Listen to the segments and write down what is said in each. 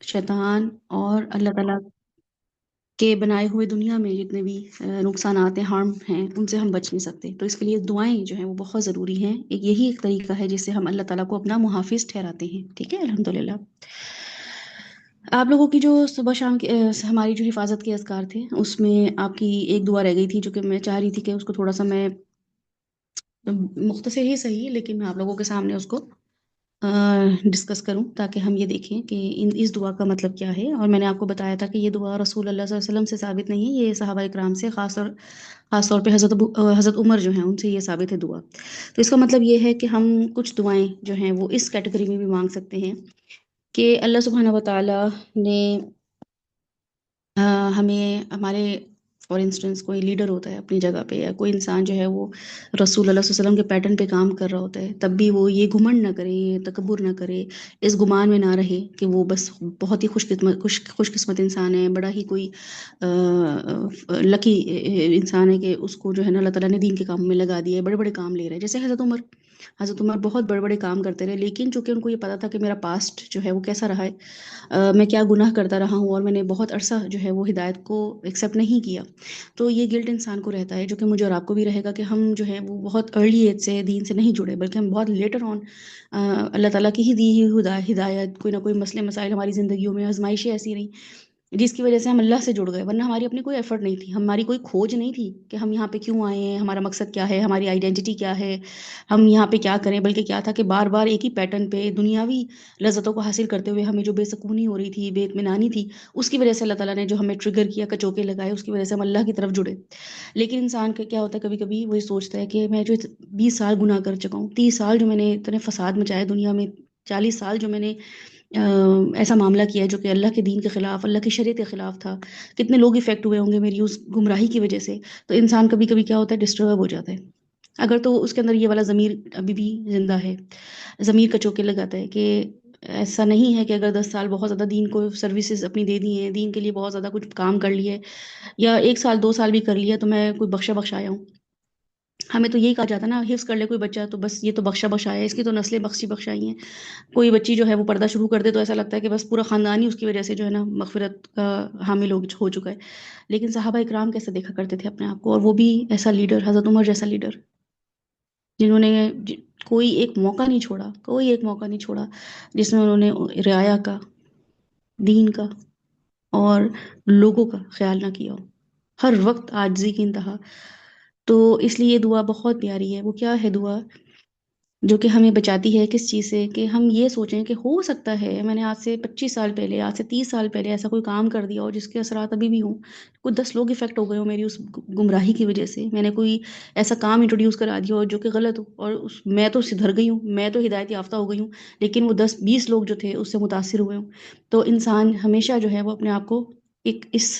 شیطان اور اللہ تعالیٰ کے بنائے ہوئے دنیا میں جتنے بھی نقصانات ہیں، ہارم ہیں، ان سے ہم بچ نہیں سکتے. تو اس کے لیے دعائیں جو ہیں وہ بہت ضروری ہیں. یہی ایک طریقہ ہے جس سے ہم اللہ تعالیٰ کو اپنا محافظ ٹھہراتے ہیں. ٹھیک ہے، الحمدللہ. آپ لوگوں کی جو صبح شام کی ہماری جو حفاظت کے اذکار تھے، اس میں آپ کی ایک دعا رہ گئی تھی جو کہ میں چاہ رہی تھی کہ اس کو تھوڑا سا میں مختصر ہی صحیح لیکن میں آپ لوگوں کے سامنے اس کو ڈسکس کروں تاکہ ہم یہ دیکھیں کہ اس دعا کا مطلب کیا ہے. اور میں نے آپ کو بتایا تھا کہ یہ دعا رسول اللہ صلی اللہ علیہ وسلم سے ثابت نہیں ہے، یہ صحابہ اکرام سے، خاص طور پہ حضرت عمر جو ہیں ان سے یہ ثابت ہے دعا. تو اس کا مطلب یہ ہے کہ ہم کچھ دعائیں جو ہیں وہ اس کیٹیگری میں بھی مانگ سکتے ہیں کہ اللہ سبحانہ و تعالیٰ نے ہمیں ہمارے فار انسٹنس کوئی لیڈر ہوتا ہے اپنی جگہ پہ، یا کوئی انسان جو ہے وہ رسول اللہ صلی اللہ علیہ وسلم کے پیٹرن پہ کام کر رہا ہوتا ہے، تب بھی وہ یہ گھمنڈ نہ کرے، یہ تکبر نہ کرے، اس گمان میں نہ رہے کہ وہ بس بہت ہی خوش قسمت انسان ہے، بڑا ہی کوئی لکی انسان ہے کہ اس کو جو ہے نا اللہ تعالیٰ نے دین کے کام میں لگا دیا ہے، بڑے بڑے کام لے رہے ہیں. جیسے حضرت عمر بہت بڑے بڑے کام کرتے رہے، لیکن چونکہ ان کو یہ پتا تھا کہ میرا پاسٹ جو ہے وہ کیسا رہا ہے، میں کیا گناہ کرتا رہا ہوں، اور میں نے بہت عرصہ جو ہے وہ ہدایت کو ایکسیپٹ نہیں کیا. تو یہ گلٹ انسان کو رہتا ہے، جو کہ مجھے اور آپ کو بھی رہے گا، کہ ہم جو ہے وہ بہت ارلی ایج سے دین سے نہیں جڑے، بلکہ ہم بہت لیٹر آن اللہ تعالیٰ کی ہی دی ہوئی ہدایت، کوئی نہ کوئی مسئلے مسائل ہماری زندگیوں میں، آزمائشیں ایسی رہیں جس کی وجہ سے ہم اللہ سے جڑ گئے، ورنہ ہماری اپنی کوئی ایفرٹ نہیں تھی، ہماری کوئی کھوج نہیں تھی کہ ہم یہاں پہ کیوں آئے ہیں، ہمارا مقصد کیا ہے، ہماری آئیڈینٹی کیا ہے، ہم یہاں پہ کیا کریں. بلکہ کیا تھا کہ بار بار ایک ہی پیٹرن پہ دنیاوی لذتوں کو حاصل کرتے ہوئے ہمیں جو بے سکونی ہو رہی تھی، بے اطمینانی تھی، اس کی وجہ سے اللہ تعالیٰ نے جو ہمیں ٹریگر کیا، کچوکے لگائے، اس کی وجہ سے ہم اللہ کی طرف جڑے. لیکن انسان کا کیا ہوتا ہے، کبھی کبھی وہی سوچتا ہے کہ میں جو 20 سال گناہ کر چکا ہوں، 30 سال جو میں نے اتنے فساد مچائے دنیا میں، 40 سال جو میں نے ایسا معاملہ کیا ہے جو کہ اللہ کے دین کے خلاف، اللہ کی شریعت کے خلاف تھا، کتنے لوگ افیکٹ ہوئے ہوں گے میری اس گمراہی کی وجہ سے. تو انسان کبھی کبھی کیا ہوتا ہے، ڈسٹرب ہو جاتا ہے. اگر تو اس کے اندر یہ والا ضمیر ابھی بھی زندہ ہے، ضمیر کا چوکے لگاتا ہے کہ ایسا نہیں ہے کہ اگر 10 سال بہت زیادہ دین کو سروسز اپنی دے دی ہیں، دین کے لیے بہت زیادہ کچھ کام کر لیے، یا 1 سال 2 سال بھی کر لیا، تو میں کوئی بخشا بخشایا ہوں. ہمیں تو یہی کہا جاتا ہے نا، حفظ کر لے کوئی بچہ تو بس یہ تو بخشا بخشایا ہے، اس کی تو نسلیں بخشی بخشائی ہیں. کوئی بچی جو ہے وہ پردہ شروع کر دے تو ایسا لگتا ہے کہ بس پورا خاندان ہی اس کی وجہ سے جو ہے نا مغفرت کا حامل ہو چکا ہے. لیکن صحابہ اکرام کیسے دیکھا کرتے تھے اپنے آپ کو، اور وہ بھی ایسا لیڈر، حضرت عمر جیسا لیڈر، جنہوں نے کوئی ایک موقع نہیں چھوڑا، کوئی ایک موقع نہیں چھوڑا جس میں انہوں نے رعایا کا، دین کا اور لوگوں کا خیال نہ کیا ہو. ہر وقت عاجزی کی انتہا. تو اس لیے یہ دعا بہت پیاری ہے. وہ کیا ہے دعا جو کہ ہمیں بچاتی ہے کس چیز سے، کہ ہم یہ سوچیں کہ ہو سکتا ہے میں نے آج سے 25 سال پہلے، آج سے 30 سال پہلے ایسا کوئی کام کر دیا ہو جس کے اثرات ابھی بھی ہوں، کوئی 10 لوگ افیکٹ ہو گئے ہوں میری اس گمراہی کی وجہ سے، میں نے کوئی ایسا کام انٹروڈیوس کرا دیا ہو جو کہ غلط ہو، اور میں تو سدھر گئی ہوں، میں تو ہدایت یافتہ ہو گئی ہوں، لیکن وہ 10 20 لوگ جو تھے اس سے متاثر ہوئے ہوں. تو انسان ہمیشہ جو ہے وہ اپنے آپ کو ایک اس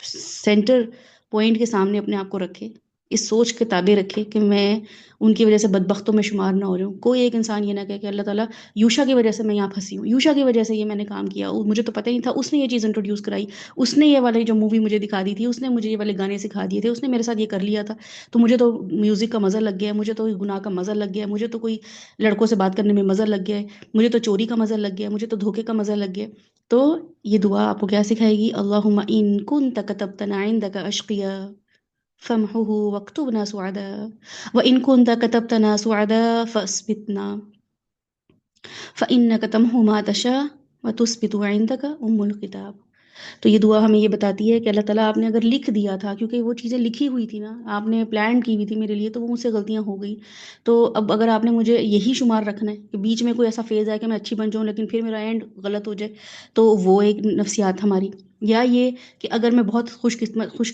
سینٹر پوائنٹ کے سامنے اپنے آپ کو رکھے، اس سوچ کے تابع رکھے کہ میں ان کی وجہ سے بدبختوں میں شمار نہ ہو رہا ہوں. کوئی ایک انسان یہ نہ کہے کہ اللہ تعالیٰ یوشا کی وجہ سے میں یہاں پھنسی ہوں، یوشا کی وجہ سے یہ میں نے کام کیا، مجھے تو پتہ ہی نہیں تھا، اس نے یہ چیز انٹروڈیوس کرائی، اس نے یہ والی جو مووی مجھے دکھا دی تھی، اس نے مجھے یہ والے گانے سکھا دیے تھے، اس نے میرے ساتھ یہ کر لیا تھا، تو مجھے تو میوزک کا مزہ لگ گیا، مجھے تو گناہ کا مزہ لگ گیا، مجھے تو کوئی لڑکوں سے بات کرنے میں مزہ لگ گیا ہے، مجھے تو چوری کا مزہ لگ گیا، مجھے تو دھوکے کا مزہ لگ گیا. تو یہ دعا آپ کو کیا سکھائے گی؟ اللہم ان کنت کتبتنا عندک اشقیا فامحوه واکتبنا سعدا وان کنت کتبتنا سعدا فاثبتنا فانک تمحو ما تشاء وتثبت عندک الکتاب. تو یہ دعا ہمیں یہ بتاتی ہے کہ اللہ تعالیٰ آپ نے اگر لکھ دیا تھا، کیونکہ وہ چیزیں لکھی ہوئی تھی نا، آپ نے پلان کی ہوئی تھی میرے لیے، تو وہ مجھ سے غلطیاں ہو گئی. تو اب اگر آپ نے مجھے یہی شمار رکھنا ہے کہ بیچ میں کوئی ایسا فیز آئے کہ میں اچھی بن جاؤں لیکن پھر میرا اینڈ غلط ہو جائے، تو وہ ایک نفسیات ہماری، یا یہ کہ اگر میں بہت خوش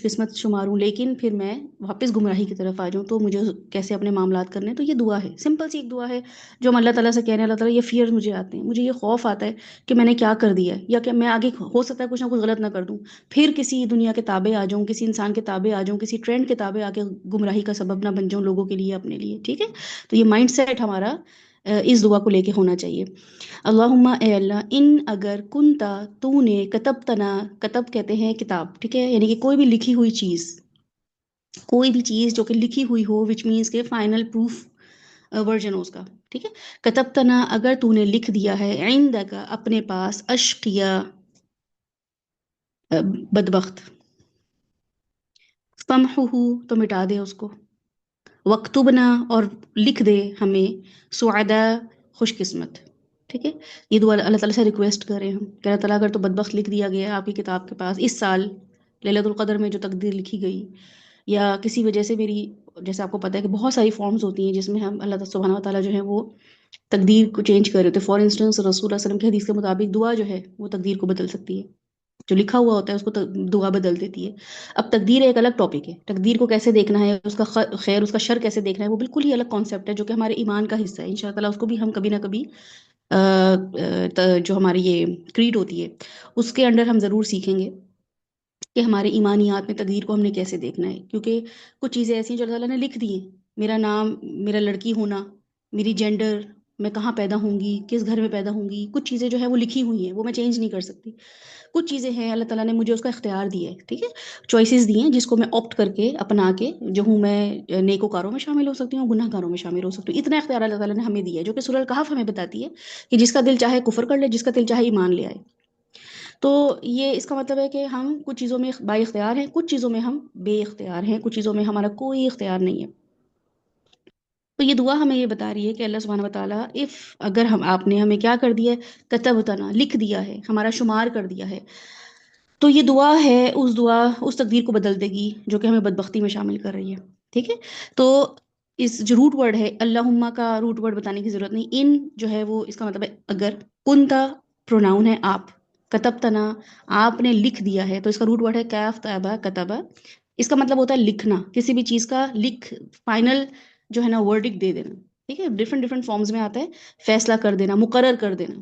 قسمت شمار ہوں لیکن پھر میں واپس گمراہی کی طرف آ جاؤں، تو مجھے کیسے اپنے معاملات کرنے ہیں. تو یہ دعا ہے، سمپل سی ایک دعا ہے جو ہم اللہ تعالیٰ سے کہنے. اللہ تعالیٰ یہ فیئر مجھے آتے ہیں، مجھے یہ خوف آتا ہے کہ میں نے کیا کر دیا ہے، یا کہ میں آگے ہو سکتا ہے کچھ نہ کچھ غلط نہ کر دوں، پھر کسی دنیا کے تابع آ جاؤں، کسی انسان کے تابع آ جاؤں، کسی ٹرینڈ کے تابع آ کے گمراہی کا سبب نہ بن جاؤں لوگوں کے لیے، اپنے لیے. ٹھیک ہے، تو یہ مائنڈ سیٹ ہمارا اس دعا کو لے کے ہونا چاہیے. اللہم اے اللہ، ان اگر کنتا تو نے، کتبتنا، کتب کہتے ہیں کتاب، ٹھیک ہے، یعنی کہ کوئی بھی لکھی ہوئی چیز، کوئی بھی چیز جو کہ لکھی ہوئی ہو، وچ مینس کہ فائنل پروف ورژن ہو اس کا، ٹھیک ہے. کتبتنا اگر تو نے لکھ دیا ہے، عندک اپنے پاس، اشقیا بدبخت، فمحہ تو مٹا دے اس کو، وقتبنا اور لکھ دے ہمیں، سعدا خوش قسمت. ٹھیک ہے. یہ دعا اللہ تعالیٰ سے ریکویسٹ کریں ہم کہ اللہ تعالیٰ اگر تو بدبخت لکھ دیا گیا ہے آپ کی کتاب کے پاس اس سال ليلۃ القدر میں جو تقدیر لکھی گئی، یا کسی وجہ سے میری، جیسے آپ کو پتہ ہے کہ بہت ساری فارمز ہوتی ہیں جس میں ہم اللہ سبحانہ و تعالیٰ جو ہے وہ تقدیر کو چینج کر رہے ہوتے ہیں. فار انسٹنس رسول اللہ صلی اللہ علیہ وسلم کی حدیث کے مطابق دعا جو ہے وہ تقدیر کو بدل سکتی ہے. جو لکھا ہوا ہوتا ہے اس کو دعا بدل دیتی ہے. اب تقدیر ایک الگ ٹاپک ہے. تقدیر کو کیسے دیکھنا ہے، اس کا خیر اس کا شر کیسے دیکھنا ہے، وہ بالکل ہی الگ کانسیپٹ ہے جو کہ ہمارے ایمان کا حصہ ہے. ان شاء اللہ اس کو بھی ہم کبھی نہ کبھی جو ہماری یہ کریڈ ہوتی ہے اس کے انڈر ہم ضرور سیکھیں گے کہ ہمارے ایمانیات میں تقدیر کو ہم نے کیسے دیکھنا ہے. کیونکہ کچھ چیزیں ایسی ہیں جو اللہ تعالیٰ نے لکھ دی ہیں. میرا نام، میرا لڑکی ہونا، میری جینڈر، میں کہاں پیدا ہوں گی، کس گھر میں پیدا ہوں گی، کچھ چیزیں جو ہے وہ لکھی ہوئی ہیں، وہ میں چینج نہیں کر سکتی. کچھ چیزیں ہیں اللہ تعالیٰ نے مجھے اس کا اختیار دیا ہے. ٹھیک ہے. چوائسیز دی ہیں جس کو میں آپٹ کر کے اپنا کے جو ہوں میں نیکوکاروں میں شامل ہو سکتی ہوں، گناہ گاروں میں شامل ہو سکتی ہوں. اتنا اختیار اللہ تعالیٰ نے ہمیں دیا ہے جو کہ سورہ الکہف ہمیں بتاتی ہے کہ جس کا دل چاہے کفر کر لے، جس کا دل چاہے ایمان لے آئے. تو یہ اس کا مطلب ہے کہ ہم کچھ چیزوں میں بائی اختیار ہیں، کچھ چیزوں میں ہم بے اختیار ہیں، کچھ چیزوں میں ہمارا کوئی اختیار نہیں ہے. تو یہ دعا ہمیں یہ بتا رہی ہے کہ اللہ سبحانہ وتعالیٰ اگر آپ نے ہمیں کیا کر دیا ہے، کتبتنا لکھ دیا ہے، ہمارا شمار کر دیا ہے، تو یہ دعا ہے، اس تقدیر کو بدل دے گی جو کہ ہمیں بدبختی میں شامل کر رہی ہے. ٹھیک ہے. تو اس جو روٹ ورڈ ہے، اللہم کا روٹ ورڈ بتانے کی ضرورت نہیں. ان جو ہے وہ اس کا مطلب ہے اگر، کنتا پروناؤن ہے آپ، کتبتنا آپ نے لکھ دیا ہے، تو اس کا روٹ ورڈ ہے کاف تابا کتبا. اس کا مطلب ہوتا ہے لکھنا، کسی بھی چیز کا فائنل جو ہے نا ورڈک دے دینا. ٹھیک ہے. ڈفرینٹ ڈفرینٹ فارمز میں آتا ہے. فیصلہ کر دینا، مقرر کر دینا،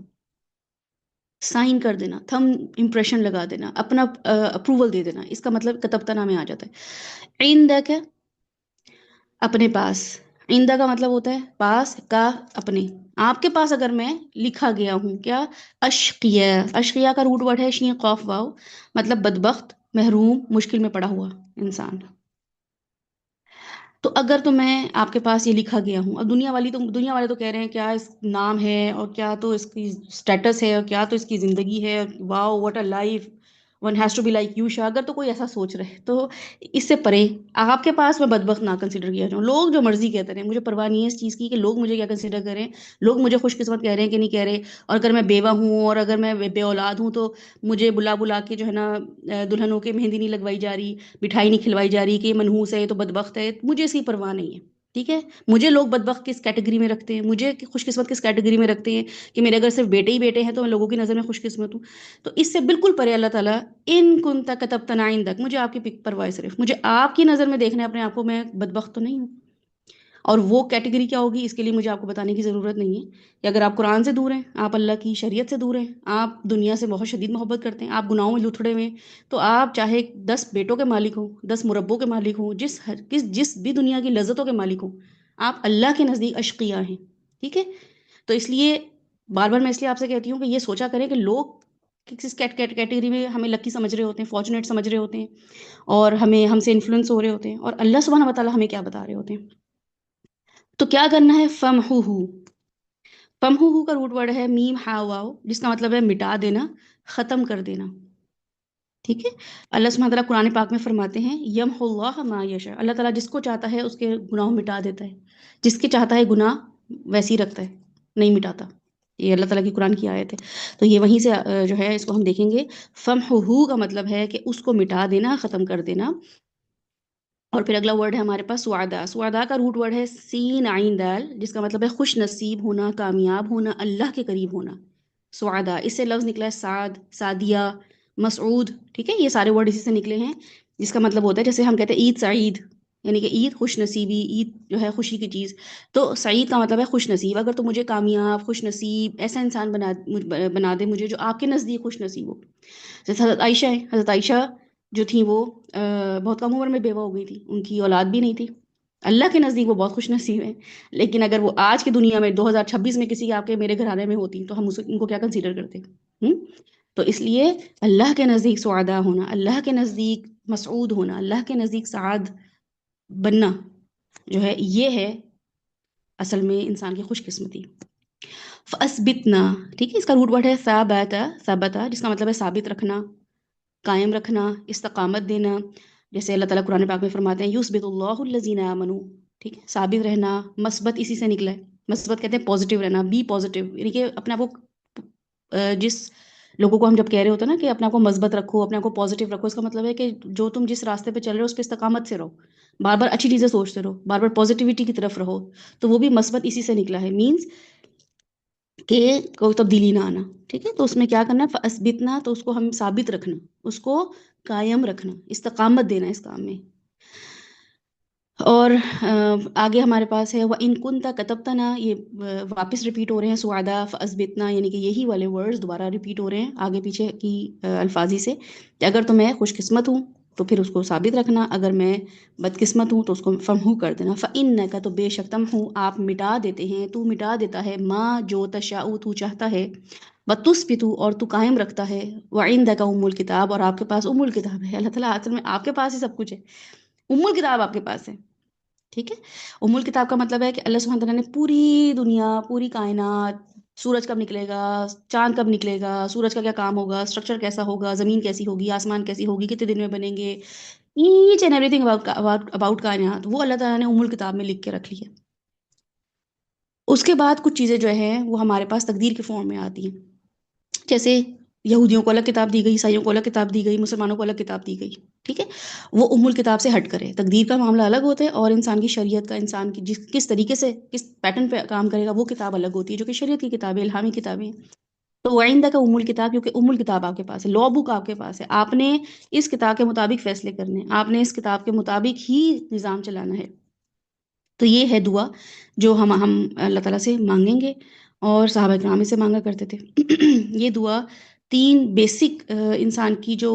سائن کر دینا، تھم امپریشن لگا دینا، اپنا اپروول دے دینا. اس کا مطلب کتبتنا میں آ جاتا ہے. عندک اپنے پاس. عندہ کا مطلب ہوتا ہے پاس کا، اپنے آپ کے پاس اگر میں لکھا گیا ہوں. کیا؟ اشقیہ. اشقیہ کا روٹ ورڈ ہے شین قاف واو، مطلب بدبخت، محروم، مشکل میں پڑا ہوا انسان. تو اگر تو میں آپ کے پاس یہ لکھا گیا ہوں، اب دنیا والے تو کہہ رہے ہیں کیا اس نام ہے، اور کیا تو اس کی سٹیٹس ہے، اور کیا تو اس کی زندگی ہے، wow what a life, one has to be like you شا. اگر تو کوئی ایسا سوچ رہے تو اس سے پرے آپ کے پاس میں بدبخت نہ کنسیڈر کیا جاؤں. لوگ جو مرضی کہتے رہیں، مجھے پرواہ نہیں ہے اس چیز کی کہ لوگ مجھے کیا کنسیڈر کریں، لوگ مجھے خوش قسمت کہہ رہے ہیں کہ نہیں کہہ رہے. اور اگر میں بیوہ ہوں اور اگر میں بے اولاد ہوں تو مجھے بلا بلا کے جو ہے نا دلہنوں کے مہندی نہیں لگوائی جا رہی، مٹھائی نہیں کھلوائی جا رہی کہ یہ منحوس ہے، یہ تو بدبخت ہے. مجھے اس کی پرواہ نہیں ہے. ٹھیک ہے. مجھے لوگ بدبخت کس کیٹیگری میں رکھتے ہیں، مجھے خوش قسمت کس کیٹیگری میں رکھتے ہیں کہ میرے اگر صرف بیٹے ہی بیٹے ہیں تو میں لوگوں کی نظر میں خوش قسمت ہوں. تو اس سے بالکل پرے اللہ تعالیٰ، ان کنت کتبتنا عندک، مجھے آپ کی پرواہ ہے، صرف مجھے آپ کی نظر میں دیکھنا ہے اپنے آپ کو، میں بدبخت تو نہیں ہوں. اور وہ کیٹیگری کیا ہوگی اس کے لیے مجھے آپ کو بتانے کی ضرورت نہیں ہے. کہ اگر آپ قرآن سے دور ہیں، آپ اللہ کی شریعت سے دور ہیں، آپ دنیا سے بہت شدید محبت کرتے ہیں، آپ گناہوں میں لتھڑے ہوئے ہیں، تو آپ چاہے 10 بیٹوں کے مالک ہوں، 10 مربوں کے مالک ہوں، جس بھی دنیا کی لذتوں کے مالک ہوں، آپ اللہ کے نزدیک اشقیاء ہیں. ٹھیک ہے. تو اس لیے بار بار میں اس لیے آپ سے کہتی ہوں کہ یہ سوچا کریں کہ لوگ کس کیٹیگری میں ہمیں لکی سمجھ رہے ہوتے ہیں، فارچونیٹ سمجھ رہے ہوتے ہیں، اور ہم سے انفلوئنس ہو رہے ہوتے ہیں، اور اللہ سبحانہ و تعالیٰ ہمیں کیا بتا رہے ہوتے ہیں. تو کیا کرنا ہے؟ فمحوہ. فمحوہ کا روٹ ورڈ ہے میم ہا واو، جس کا مطلب ہے مٹا دینا، ختم کر دینا. ٹھیک ہے. اللہ سبحانہ تعالیٰ قرآن پاک میں فرماتے ہیں یمحو اللہ ما یشاء، اللہ تعالیٰ جس کو چاہتا ہے اس کے گناہ مٹا دیتا ہے، جس کے چاہتا ہے گناہ ویسے ہی رکھتا ہے، نہیں مٹاتا. یہ اللہ تعالیٰ کی قرآن کی آیت ہے. تو یہ وہیں سے جو ہے اس کو ہم دیکھیں گے. فمحوہ کا مطلب ہے کہ اس کو مٹا دینا، ختم کر دینا. اور پھر اگلا ورڈ ہے ہمارے پاس سعدا. سعدا کا روٹ ورڈ ہے سین عین دال، جس کا مطلب ہے خوش نصیب ہونا، کامیاب ہونا، اللہ کے قریب ہونا. سعدا، اس سے لفظ نکلا ہے سعد، سعدیہ، مسعود. ٹھیک ہے. یہ سارے ورڈ اسی سے نکلے ہیں، جس کا مطلب ہوتا ہے جیسے ہم کہتے ہیں عید سعید، یعنی کہ عید خوش نصیبی، عید جو ہے خوشی کی چیز. تو سعید کا مطلب ہے خوش نصیب. اگر تو مجھے کامیاب، خوش نصیب، ایسا انسان بنا دے مجھے جو آپ کے نزدیک خوش نصیب ہو. جیسے حضرت عائشہ ہے، حضرت عائشہ جو تھی وہ بہت کم عمر میں بیوہ ہو گئی تھی، ان کی اولاد بھی نہیں تھی. اللہ کے نزدیک وہ بہت خوش نصیب ہیں. لیکن اگر وہ آج کی دنیا میں 2026 میں کسی آپ کے میرے گھرانے میں ہوتی تو ہم ان کو کیا کنسیڈر کرتے ہیں. تو اس لیے اللہ کے نزدیک سعدا ہونا، اللہ کے نزدیک مسعود ہونا، اللہ کے نزدیک سعاد بننا جو ہے، یہ ہے اصل میں انسان کی خوش قسمتی. فَأَثْبِتْنَا، ٹھیک ہے، اس کا روٹ ورڈ ہے ثابتا، جس کا مطلب ہے ثابت رکھنا، قائم رکھنا، استقامت دینا. جیسے اللہ تعالیٰ قرآن پاک میں فرماتے ہیں یُثْبِتُ اللَّهُ الَّذِينَ آمَنُوا، ٹھیک ہے، ثابت رہنا. مثبت اسی سے نکلا ہے. مثبت کہتے ہیں پازیٹیو رہنا، بی پازیٹیو، یعنی کہ اپنے آپ کو جس لوگوں کو ہم جب کہہ رہے ہوتے ہیں نا کہ اپنے آپ کو مثبت رکھو، اپنے آپ کو پازیٹیو رکھو، اس کا مطلب ہے کہ جو تم جس راستے پہ چل رہے ہو اس پہ استقامت سے رہو، بار بار اچھی چیزیں سوچتے رہو، بار بار پازیٹیوٹی کی طرف رہو. تو وہ بھی مثبت اسی سے نکلا ہے، مینس کہ کوئی تبدیلی نہ آنا. ٹھیک ہے، تو اس میں کیا کرنا ہے، فَأَثْبِتْنَا، تو اس کو ہم ثابت رکھنا، اس کو قائم رکھنا، استقامت دینا اس کام میں. اور آگے ہمارے پاس ہے وَإِن كُنْتَ كَتَبْتَنَا، یہ واپس ریپیٹ ہو رہے ہیں سُعَدَا فَأَثْبِتْنَا، یعنی کہ یہی والے ورڈز دوبارہ ریپیٹ ہو رہے ہیں آگے پیچھے کی الفاظی سے، کہ اگر تو میں خوش قسمت ہوں تو پھر اس کو ثابت رکھنا، اگر میں بدقسمت ہوں تو اس کو فمحو کر دینا. فَإِنَّكَ، تو بے شک تم ہوں آپ مٹا دیتے ہیں، تو مٹا دیتا ہے، ما جو تشاء تو چاہتا ہے، وَتُثْبِتُ اور تو قائم رکھتا ہے، وَعِندَكَ أُمُّ الْكِتَابِ اور آپ کے پاس ام الکتاب ہے. اللہ تعالیٰ اصل میں آپ کے پاس ہی سب کچھ ہے، ام الکتاب آپ کے پاس ہے. ٹھیک ہے، ام الکتاب کا مطلب ہے کہ اللہ سبحانہ تعالیٰ نے پوری دنیا، پوری کائنات، سورج کب نکلے گا، چاند کب نکلے گا، سورج کا کیا کام ہوگا، اسٹرکچر کیسا ہوگا، زمین کیسی ہوگی، آسمان کیسی ہوگی، کتنے دن میں بنیں گے، each and everything about کائنات، وہ اللہ تعالیٰ نے ام الکتاب میں لکھ کے رکھ لی ہے. اس کے بعد کچھ چیزیں جو ہیں وہ ہمارے پاس تقدیر کے فارم میں آتی ہیں. جیسے یہودیوں کو الگ کتاب دی گئی، عیسائیوں کو الگ کتاب دی گئی، مسلمانوں کو الگ کتاب دی گئی. ٹھیک ہے، وہ ام الکتاب سے ہٹ کرے. تقدیر کا معاملہ الگ ہوتا ہے، اور انسان کی شریعت کا، انسان کی کس طریقے سے کس پیٹرن پہ کام کرے گا، وہ کتاب الگ ہوتی ہے، جو کہ شریعت کی کتابیں، الہامی کتابیں ہیں. تو وعندہ کا ام الکتاب، کیونکہ ام الکتاب آپ کے پاس ہے، لا بک آپ کے پاس ہے، آپ نے اس کتاب کے مطابق فیصلے کرنے، آپ نے اس کتاب کے مطابق ہی نظام چلانا ہے. تو یہ ہے دعا جو ہم اللہ تعالیٰ سے مانگیں گے، اور صحابہ کرام سے مانگا کرتے تھے. یہ دعا 3 بیسک انسان کی جو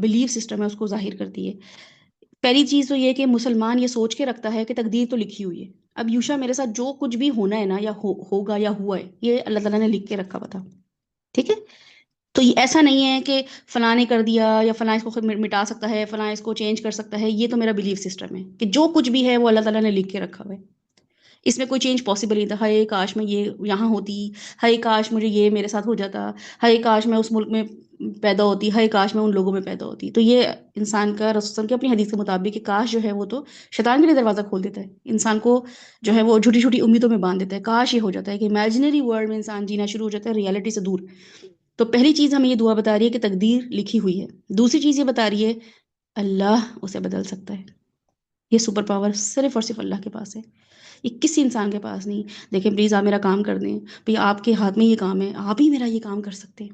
بلیف سسٹم ہے اس کو ظاہر کرتی ہے. پہلی چیز تو یہ کہ مسلمان یہ سوچ کے رکھتا ہے کہ تقدیر تو لکھی ہوئی ہے، اب یوشا میرے ساتھ جو کچھ بھی ہونا ہے نا، یا ہوگا یا ہوا ہے، یہ اللہ تعالیٰ نے لکھ کے رکھا ہوا تھا. ٹھیک ہے، تو یہ ایسا نہیں ہے کہ فلاں نے کر دیا، یا فلاں اس کو خود مٹا سکتا ہے، فلاں اس کو چینج کر سکتا ہے. یہ تو میرا بلیف سسٹم ہے کہ جو کچھ بھی ہے وہ اللہ تعالیٰ نے لکھ کے رکھا ہوا ہے، اس میں کوئی چینج پاسبل نہیں تھا. ہائے کاش میں یہ یہاں ہوتی، ہائے کاش مجھے یہ میرے ساتھ ہو جاتا، ہائے کاش میں اس ملک میں پیدا ہوتی، ہائے کاش میں ان لوگوں میں پیدا ہوتی. تو یہ انسان کا، رسول صلی اللہ علیہ وسلم کی اپنی حدیث کے مطابق کہ کاش جو ہے وہ تو شیطان کے لیے دروازہ کھول دیتا ہے، انسان کو جو ہے وہ جھوٹی جھوٹی امیدوں میں باندھ دیتا ہے. کاش یہ ہو جاتا ہے کہ امیجنری ورلڈ میں انسان جینا شروع ہو جاتا ہے، ریئلٹی سے دور. تو پہلی چیز ہمیں یہ دعا بتا رہی ہے کہ تقدیر لکھی ہوئی ہے. دوسری چیز یہ بتا رہی ہے اللہ اسے بدل سکتا ہے. یہ سپر پاور صرف اور صرف اللہ کے پاس ہے، یہ کسی انسان کے پاس نہیں. دیکھیں پلیز آپ میرا کام کر دیں، بھئی آپ کے ہاتھ میں یہ کام ہے، آپ ہی میرا یہ کام کر سکتے ہیں.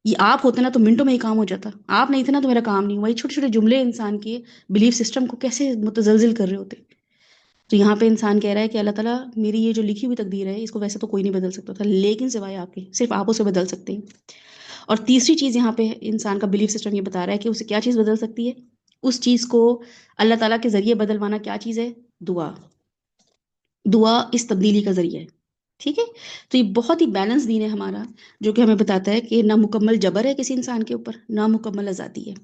یہ آپ ہوتے نا تو منٹوں میں یہ کام ہو جاتا، آپ نہیں تھے نا تو میرا کام نہیں. وہی چھوٹے چھوٹے جملے انسان کے بلیف سسٹم کو کیسے متزلزل کر رہے ہوتے. تو یہاں پہ انسان کہہ رہا ہے کہ اللہ تعالیٰ میری یہ جو لکھی ہوئی تقدیر ہے اس کو ویسے تو کوئی نہیں بدل سکتا تھا، لیکن سوائے آپ کے، صرف آپ اسے بدل سکتے ہیں. اور تیسری چیز یہاں پہ انسان کا بلیف سسٹم یہ بتا رہا ہے کہ اسے کیا چیز بدل سکتی ہے، اس چیز کو اللہ تعالیٰ کے ذریعے بدلوانا. کیا چیز ہے؟ دعا. دعا اس تبدیلی کا ذریعہ ہے. ٹھیک ہے، تو یہ بہت ہی بیلنس دین ہے ہمارا، جو کہ ہمیں بتاتا ہے کہ نہ مکمل جبر ہے کسی انسان کے اوپر، نہ مکمل آزادی ہے.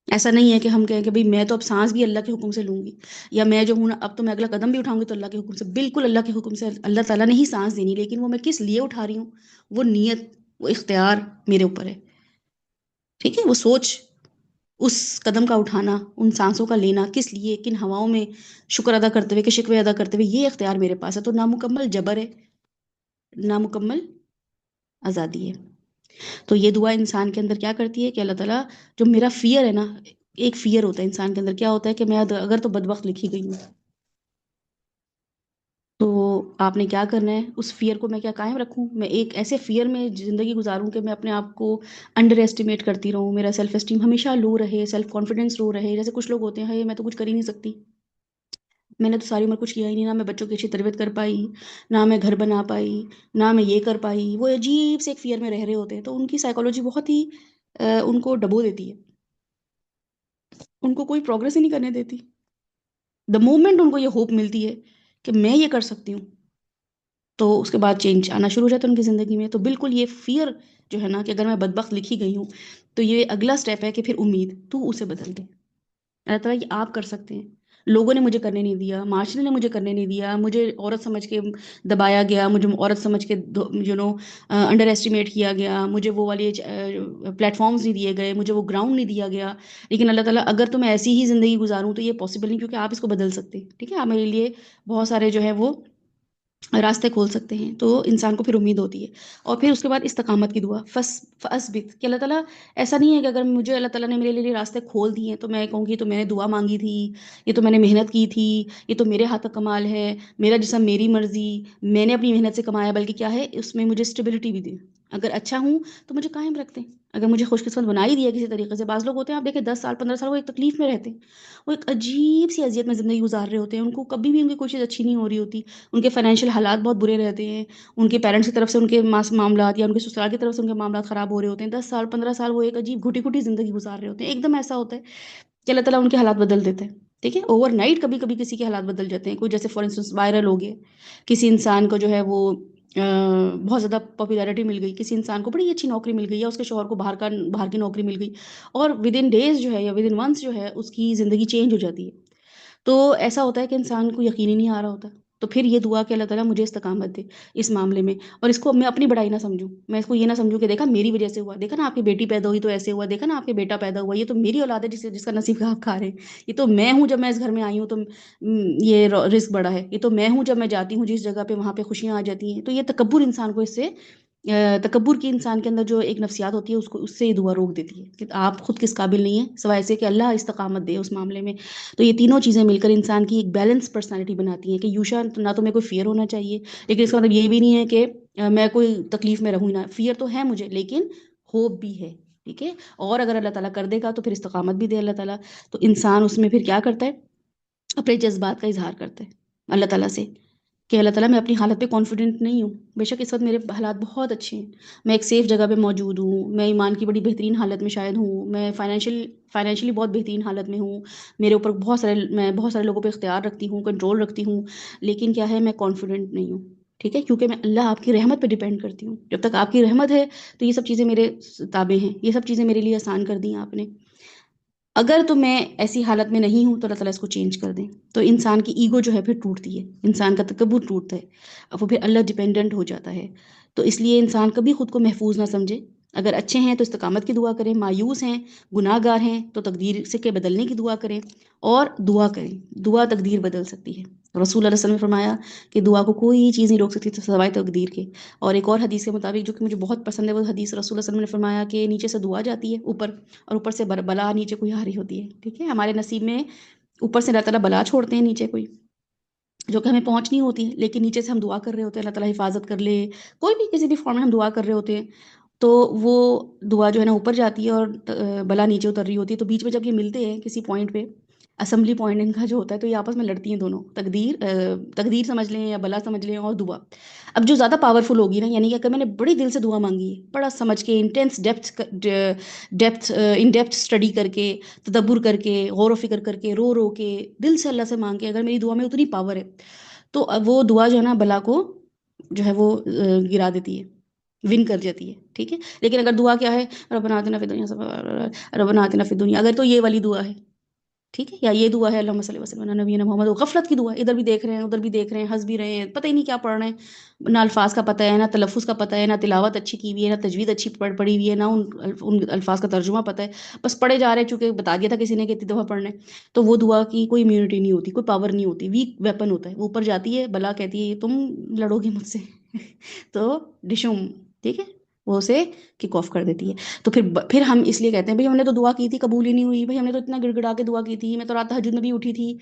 ایسا نہیں ہے کہ ہم کہیں کہ بھئی میں تو اب سانس بھی اللہ کے حکم سے لوں گی، یا میں جو ہوں اب تو میں اگلا قدم بھی اٹھاؤں گی تو اللہ کے حکم سے. بالکل اللہ کے حکم سے. اللہ تعالیٰ نے ہی سانس دینی، لیکن وہ میں کس لیے اٹھا رہی ہوں، وہ نیت، وہ اختیار میرے اوپر ہے. ٹھیک ہے، وہ سوچ، اس قدم کا اٹھانا، ان سانسوں کا لینا کس لیے، کن ہواؤں میں شکر ادا کرتے ہوئے کہ شکوے ادا کرتے ہوئے، یہ اختیار میرے پاس ہے. تو نامکمل جبر ہے، نامکمل آزادی ہے. تو یہ دعا انسان کے اندر کیا کرتی ہے کہ اللہ تعالیٰ، جو میرا فیئر ہے نا، ایک فیئر ہوتا ہے انسان کے اندر، کیا ہوتا ہے کہ میں اگر تو بدبخت لکھی گئی ہوں تو آپ نے کیا کرنا ہے، اس فیئر کو میں کیا قائم رکھوں، میں ایک ایسے فیئر میں زندگی گزاروں کہ میں اپنے آپ کو انڈر ایسٹیمیٹ کرتی رہوں، میرا سیلف اسٹیم ہمیشہ لو رہے، سیلف کانفیڈنس لو رہے. جیسے کچھ لوگ ہوتے ہیں میں تو کچھ کر ہی نہیں سکتی، میں نے تو ساری عمر کچھ کیا ہی نہیں، نہ میں بچوں کی اچھی تربیت کر پائی، نہ میں گھر بنا پائی، نہ میں یہ کر پائی. وہ عجیب سے ایک فیئر میں رہ رہے ہوتے ہیں. تو ان کی سائیکالوجی بہت ہی ان کو ڈبو دیتی ہے، ان کو کوئی پروگرس ہی نہیں کرنے دیتی. دا مومنٹ ان کو یہ ہوپ ملتی ہے کہ میں یہ کر سکتی ہوں، تو اس کے بعد چینج آنا شروع ہو جاتا ہے ان کی زندگی میں. تو بالکل یہ فیئر جو ہے نا کہ اگر میں بدبخت لکھی گئی ہوں، تو یہ اگلا سٹیپ ہے کہ پھر امید، تو اسے بدل دے. اللہ تعالیٰ یہ آپ کر سکتے ہیں. لوگوں نے مجھے کرنے نہیں دیا، معاشرے نے مجھے کرنے نہیں دیا، مجھے عورت سمجھ کے دبایا گیا، مجھے عورت سمجھ کے انڈر ایسٹیمیٹ کیا گیا، مجھے وہ والے پلیٹ فارمز نہیں دیے گئے، مجھے وہ گراؤنڈ نہیں دیا گیا. لیکن اللہ تعالیٰ اگر تو میں ایسی ہی زندگی گزاروں تو یہ پاسبل نہیں، کیونکہ آپ اس کو بدل سکتے. ٹھیک ہے، آپ میرے لیے بہت سارے جو ہے وہ راستے کھول سکتے ہیں. تو انسان کو پھر امید ہوتی ہے. اور پھر اس کے بعد استقامت کی دعا، فَأَثْبِتْ، کہ اللہ تعالیٰ ایسا نہیں ہے کہ اگر مجھے اللہ تعالیٰ نے میرے لیے راستے کھول دیے ہیں تو میں کہوں گی تو میں نے دعا مانگی تھی، یہ تو میں نے محنت کی تھی، یہ تو میرے ہاتھ کا کمال ہے، میرا جسم میری مرضی، میں نے اپنی محنت سے کمایا. بلکہ کیا ہے، اس میں مجھے اسٹیبلٹی بھی دے. اگر اچھا ہوں تو مجھے قائم رکھتے ہیں. اگر مجھے خوش قسمت بنا ہی دیا کسی طریقے سے. بعض لوگ ہوتے ہیں آپ دیکھیں 10 سال 15 سال وہ ایک تکلیف میں رہتے ہیں، وہ ایک عجیب سی اذیت میں زندگی گزار رہے ہوتے ہیں، ان کو کبھی بھی ان کی کوئی چیز اچھی نہیں ہو رہی ہوتی، ان کے فائنینشیل حالات بہت برے رہتے ہیں، ان کے پیرنٹس کی طرف سے ان کے معاملات یا ان کے سسرال کی طرف سے ان کے معاملات خراب ہو رہے ہوتے ہیں. 10 سال 15 سال وہ ایک عجیب گھٹی گھٹی زندگی گزار رہے ہوتے ہیں. ایک دم ایسا ہوتا ہے کہ اللہ تعالیٰ ان کے حالات بدل دیتے ہیں. ٹھیک ہے، اوور نائٹ کبھی کبھی کسی کے حالات بدل جاتے ہیں. کوئی جیسے فار انسٹنس وائرل ہو گیا، کسی انسان کو جو ہے وہ بہت زیادہ پاپولیرٹی مل گئی، کسی انسان کو بڑی اچھی نوکری مل گئی، یا اس کے شوہر کو باہر کی نوکری مل گئی، اور ود ان ڈیز جو ہے یا ود ان منتھس جو ہے اس کی زندگی چینج ہو جاتی ہے. تو ایسا ہوتا ہے کہ انسان کو یقین ہی نہیں آ رہا ہوتا. تو پھر یہ دعا کہ اللہ تعالیٰ مجھے استقامت دے اس معاملے میں. اور اس کو میں اپنی بڑائی نہ سمجھوں، میں اس کو یہ نہ سمجھوں کہ دیکھا میری وجہ سے ہوا، دیکھا نا آپ کی بیٹی پیدا ہوئی تو ایسے ہوا، دیکھا نا آپ کے بیٹا پیدا ہوا، یہ تو میری اولاد ہے جس کا نصیب آپ کھا رہے ہیں. یہ تو میں ہوں، جب میں اس گھر میں آئی ہوں تو یہ رزق بڑا ہے. یہ تو میں ہوں، جب میں جاتی ہوں جس جگہ پہ وہاں پہ خوشیاں آ جاتی ہیں. تو یہ تکبر انسان کو اس سے تکبر کی انسان کے اندر جو ایک نفسیات ہوتی ہے اس سے یہ دعا روک دیتی ہے کہ آپ خود کس قابل نہیں ہیں سوائے سے کہ اللہ استقامت دے اس معاملے میں. تو یہ تینوں چیزیں مل کر انسان کی ایک بیلنس پرسنالٹی بناتی ہیں کہ یوشا نہ تو میں کوئی فیئر ہونا چاہیے، لیکن اس کا مطلب یہ بھی نہیں ہے کہ میں کوئی تکلیف میں رہوں. نہ فیئر تو ہے مجھے، لیکن ہوپ بھی ہے. ٹھیک ہے، اور اگر اللہ تعالیٰ کر دے گا تو پھر استقامت بھی دے اللہ تعالیٰ. تو انسان اس میں پھر کیا کرتا ہے، اپنے جذبات کا اظہار کرتا ہے اللہ تعالیٰ سے کہ اللہ تعالیٰ میں اپنی حالت پہ کانفیڈنٹ نہیں ہوں. بے شک اس وقت میرے حالات بہت اچھے ہیں، میں ایک سیف جگہ پہ موجود ہوں، میں ایمان کی بڑی بہترین حالت میں شاید ہوں، میں فائنینشلی بہت بہترین حالت میں ہوں، میرے اوپر میں بہت سارے لوگوں پہ اختیار رکھتی ہوں، کنٹرول رکھتی ہوں. لیکن کیا ہے، میں کانفیڈنٹ نہیں ہوں. ٹھیک ہے، کیونکہ میں اللہ آپ کی رحمت پہ ڈیپینڈ کرتی ہوں. جب تک آپ کی رحمت ہے تو یہ سب چیزیں میرے تابع ہیں، یہ سب چیزیں میرے لیے آسان کر دی ہیں آپ نے. اگر تو میں ایسی حالت میں نہیں ہوں تو اللہ تعالیٰ اس کو چینج کر دیں. تو انسان کی ایگو جو ہے پھر ٹوٹتی ہے، انسان کا تکبر ٹوٹتا ہے، اب وہ پھر اللہ ڈیپینڈنٹ ہو جاتا ہے. تو اس لیے انسان کبھی خود کو محفوظ نہ سمجھے. اگر اچھے ہیں تو استقامت کی دعا کریں، مایوس ہیں، گناہ گار ہیں تو تقدیر سے کے بدلنے کی دعا کریں، اور دعا کریں. دعا تقدیر بدل سکتی ہے. رسول اللہ علیہ وسلم نے فرمایا کہ دعا کو کوئی چیز نہیں روک سکتی سوائے تقدیر کے. اور ایک اور حدیث کے مطابق جو کہ مجھے بہت پسند ہے، وہ حدیث رسول اللہ علیہ وسلم نے فرمایا کہ نیچے سے دعا جاتی ہے اوپر، اور اوپر سے بلا نیچے کوئی آ رہی ہوتی ہے. ٹھیک ہے، ہمارے نصیب میں اوپر سے اللہ تعالیٰ بلا چھوڑتے ہیں نیچے کوئی، جو کہ ہمیں پہنچ نہیں ہوتی ہے، لیکن نیچے سے ہم دعا کر رہے ہوتے ہیں اللہ تعالیٰ حفاظت کر لے. کوئی بھی کسی بھی فارم میں ہم دعا کر رہے ہوتے ہیں تو وہ دعا جو ہے نا اوپر جاتی ہے اور بلا نیچے اتر رہی ہوتی ہے. تو بیچ میں جب یہ ملتے ہیں کسی پوائنٹ پہ، اسمبلی پوائنٹ ان کا جو ہوتا ہے، تو یہ آپس میں لڑتی ہیں دونوں، تقدیر سمجھ لیں یا بلا سمجھ لیں اور دعا. اب جو زیادہ پاورفل ہوگی نا، یعنی کہ اگر میں نے بڑی دل سے دعا مانگی ہے، بڑا سمجھ کے انٹینس ان ڈیپتھ اسٹڈی کر کے، تدبر کر کے، غور و فکر کر کے، رو رو کے، دل سے اللہ سے مانگ کے، اگر میری دعا میں اتنی پاور ہے تو وہ دعا جو ہے نا بلا کو جو ہے وہ گرا دیتی ہے، ون کر جاتی ہے. ٹھیک ہے، لیکن اگر دعا کیا ہے، ربنا آتنا فی الدنیا، ربنا آتنا فی الدنیا، اگر تو یہ والی دعا ہے، ٹھیک ہے، یا یہ دعا ہے اللہم صلی وسلم علی نبینا محمد، غفلت کی دعا، ادھر بھی دیکھ رہے ہیں ادھر بھی دیکھ رہے ہیں، ہنس بھی رہے ہیں، پتہ ہی نہیں کیا پڑھ رہے ہیں، نہ الفاظ کا پتہ ہے، نہ تلفظ کا پتہ ہے، نہ تلاوت اچھی کی ہوئی ہے، نہ تجوید اچھی پڑھی ہوئی ہے، نہ ان الفاظ کا ترجمہ پتہ ہے، بس پڑھے جا رہے ہیں چونکہ بتا دیا تھا کسی نے کہ اتنی دفعہ پڑھنے. تو وہ دعا کی کوئی امیونٹی نہیں ہوتی، کوئی پاور نہیں ہوتی، ویک ویپن ہوتا ہے. وہ اوپر جاتی ہے، بلا کہتی ہے یہ تم لڑو گی مجھ سے تو ڈشم، ٹھیک ہے، وہ اسے کک آف کر دیتی ہے. تو پھر ہم اس لیے کہتے ہیں بھئی ہم نے تو دعا کی تھی، قبول ہی نہیں ہوئی، بھئی ہم نے تو اتنا گڑ گڑا کے دعا کی تھی، میں تو رات تہجد میں بھی اٹھی تھی،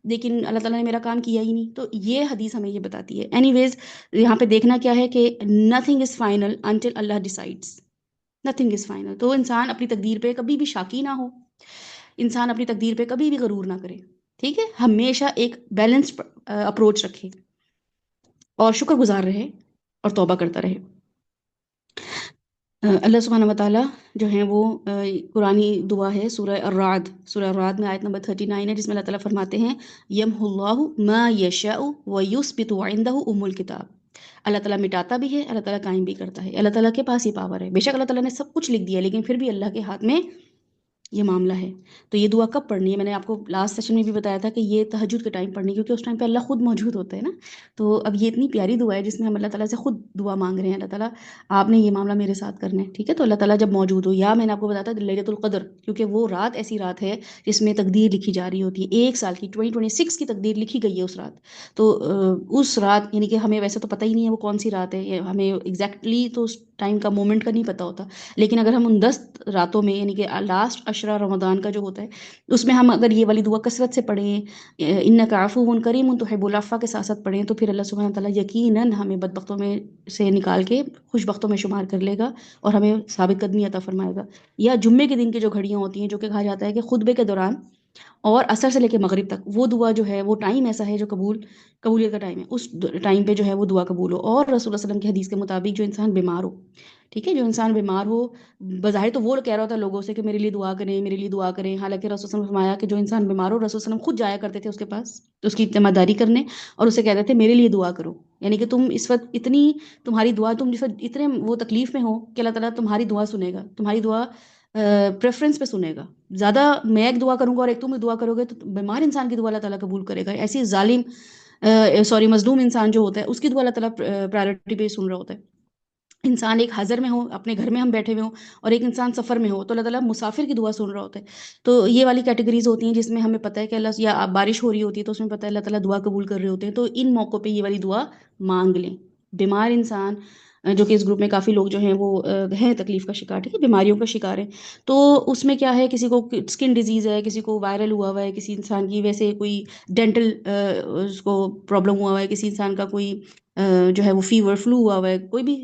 لیکن اللہ تعالیٰ نے میرا کام کیا ہی نہیں. تو یہ حدیث ہمیں یہ بتاتی ہے. اینی ویز یہاں پہ دیکھنا کیا ہے کہ نتھنگ از فائنل انٹل اللہ ڈیسائیڈس، نتھنگ از فائنل. تو انسان اپنی تقدیر پہ کبھی بھی شاکی نہ ہو، انسان اپنی تقدیر پہ کبھی بھی غرور نہ کرے. ٹھیک ہے، ہمیشہ ایک بیلنسڈ اپروچ رکھے اور شکر گزار رہے اور توبہ کرتا رہے. اللہ سبحانہ و تعالیٰ جو ہیں وہ قرآنی دعا ہے سورہ الرعد میں آیت نمبر 39 ہے، جس میں اللہ تعالیٰ فرماتے ہیں یمحو اللہ ما یشاء ویثبت عندہ ام الکتاب. اللہ تعالیٰ مٹاتا بھی ہے، اللہ تعالیٰ قائم بھی کرتا ہے. اللہ تعالیٰ کے پاس یہ پاور ہے. بے شک اللہ تعالیٰ نے سب کچھ لکھ دیا، لیکن پھر بھی اللہ کے ہاتھ میں یہ معاملہ ہے۔ تو یہ دعا کب پڑھنی ہے؟ میں نے آپ کو لاسٹ سیشن میں بھی بتایا تھا کہ یہ تہجد کے ٹائم پڑھنی ہے، کیونکہ اس ٹائم پہ اللہ خود موجود ہوتا ہے نا۔ تو اب یہ اتنی پیاری دعا ہے جس میں ہم اللہ تعالیٰ سے خود دعا مانگ رہے ہیں، اللہ تعالیٰ آپ نے یہ معاملہ میرے ساتھ کرنا ہے، ٹھیک ہے؟ تو اللہ تعالیٰ جب موجود ہو، یا میں نے آپ کو بتایا تھا لیلۃ القدر، کیونکہ وہ رات ایسی رات ہے جس میں تقدیر لکھی جا رہی ہوتی ہے، 1 سال کی 2026 کی تقدیر لکھی گئی ہے اس رات۔ تو اس رات، یعنی کہ ہمیں ویسے تو پتہ ہی نہیں ہے وہ کون سی رات ہے، ہمیں ایگزیکٹلی تو اس ٹائم کا مومنٹ کا نہیں پتہ ہوتا، لیکن اگر ہم ان 10 راتوں میں، یعنی کہ لاسٹ عشرہ رمضان کا جو ہوتا ہے، اس میں ہم اگر یہ والی دعا کثرت سے پڑھیں، انک عفو کریم تحب العفو کے ساتھ ساتھ پڑھیں، تو پھر اللہ سبحانہ تعالیٰ یقیناً ہمیں بدبختوں میں سے نکال کے خوش بختوں میں شمار کر لے گا اور ہمیں ثابت قدمی عطا فرمائے گا۔ یا جمعے کے دن کی جو گھڑیاں ہوتی ہیں، جو کہ کہا جاتا ہے کہ خطبے کے دوران اور عصر سے لے کے مغرب تک، وہ دعا جو ہے وہ ٹائم ایسا ہے جو قبولیت کا ٹائم ہے، اس ٹائم پہ جو ہے وہ دعا قبول ہو۔ اور رسول اللہ صلی اللہ علیہ وسلم کی حدیث کے مطابق جو انسان بیمار ہو، ٹھیک ہے، جو انسان بیمار ہو، بظاہر تو وہ کہہ رہا ہوتا ہے لوگوں سے کہ میرے لیے دعا کریں، میرے لیے دعا کریں، حالانکہ رسول صلی اللہ علیہ وسلم نے فرمایا کہ جو انسان بیمار ہو، رسول صلی اللہ علیہ وسلم خود جایا کرتے تھے اس کے پاس اس کی اعتماد داری کرنے، اور اسے کہتے تھے میرے لیے دعا کرو، یعنی کہ تم اس وقت اتنی، تمہاری دعا، تم جس وقت اتنے وہ تکلیف میں ہو کہ اللہ تعالیٰ تمہاری دعا سنے گا، تمہاری دعا پریفرنس پہ سنے گا زیادہ۔ میں ایک دعا کروں گا اور ایک تم دعا کرو گے تو بیمار انسان کی دعا اللہ تعالیٰ قبول کرے گا، ایسی ظالم مظلوم انسان جو ہوتا ہے اس کی دعا اللہ تعالیٰ پرائورٹی پہ سن رہا ہوتا ہے۔ انسان ایک حضر میں ہو، اپنے گھر میں ہم بیٹھے ہوئے ہوں، اور ایک انسان سفر میں ہو، تو اللہ تعالیٰ مسافر کی دعا سن رہا ہوتا ہے۔ تو یہ والی کیٹیگریز ہوتی ہیں جس میں ہمیں پتہ ہے کہ اللہ، یا بارش ہو رہی ہوتی ہے تو اس میں پتہ ہے اللہ تعالیٰ دعا قبول کر رہے ہوتے ہیں، تو ان موقعوں پہ یہ والی دعا مانگ لیں۔ بیمار انسان، جو کہ اس گروپ میں کافی لوگ جو ہیں وہ ہیں تکلیف کا شکار، ٹھیک ہے، بیماریوں کا شکار ہیں، تو اس میں کیا ہے، کسی کو اسکن ڈیزیز ہے، کسی کو وائرل ہوا ہوا ہے، کسی انسان کی ویسے کوئی ڈینٹل اس کو پرابلم ہوا ہوا ہے، کسی انسان کا کوئی جو ہے وہ فیور فلو ہوا ہوا ہے، کوئی بھی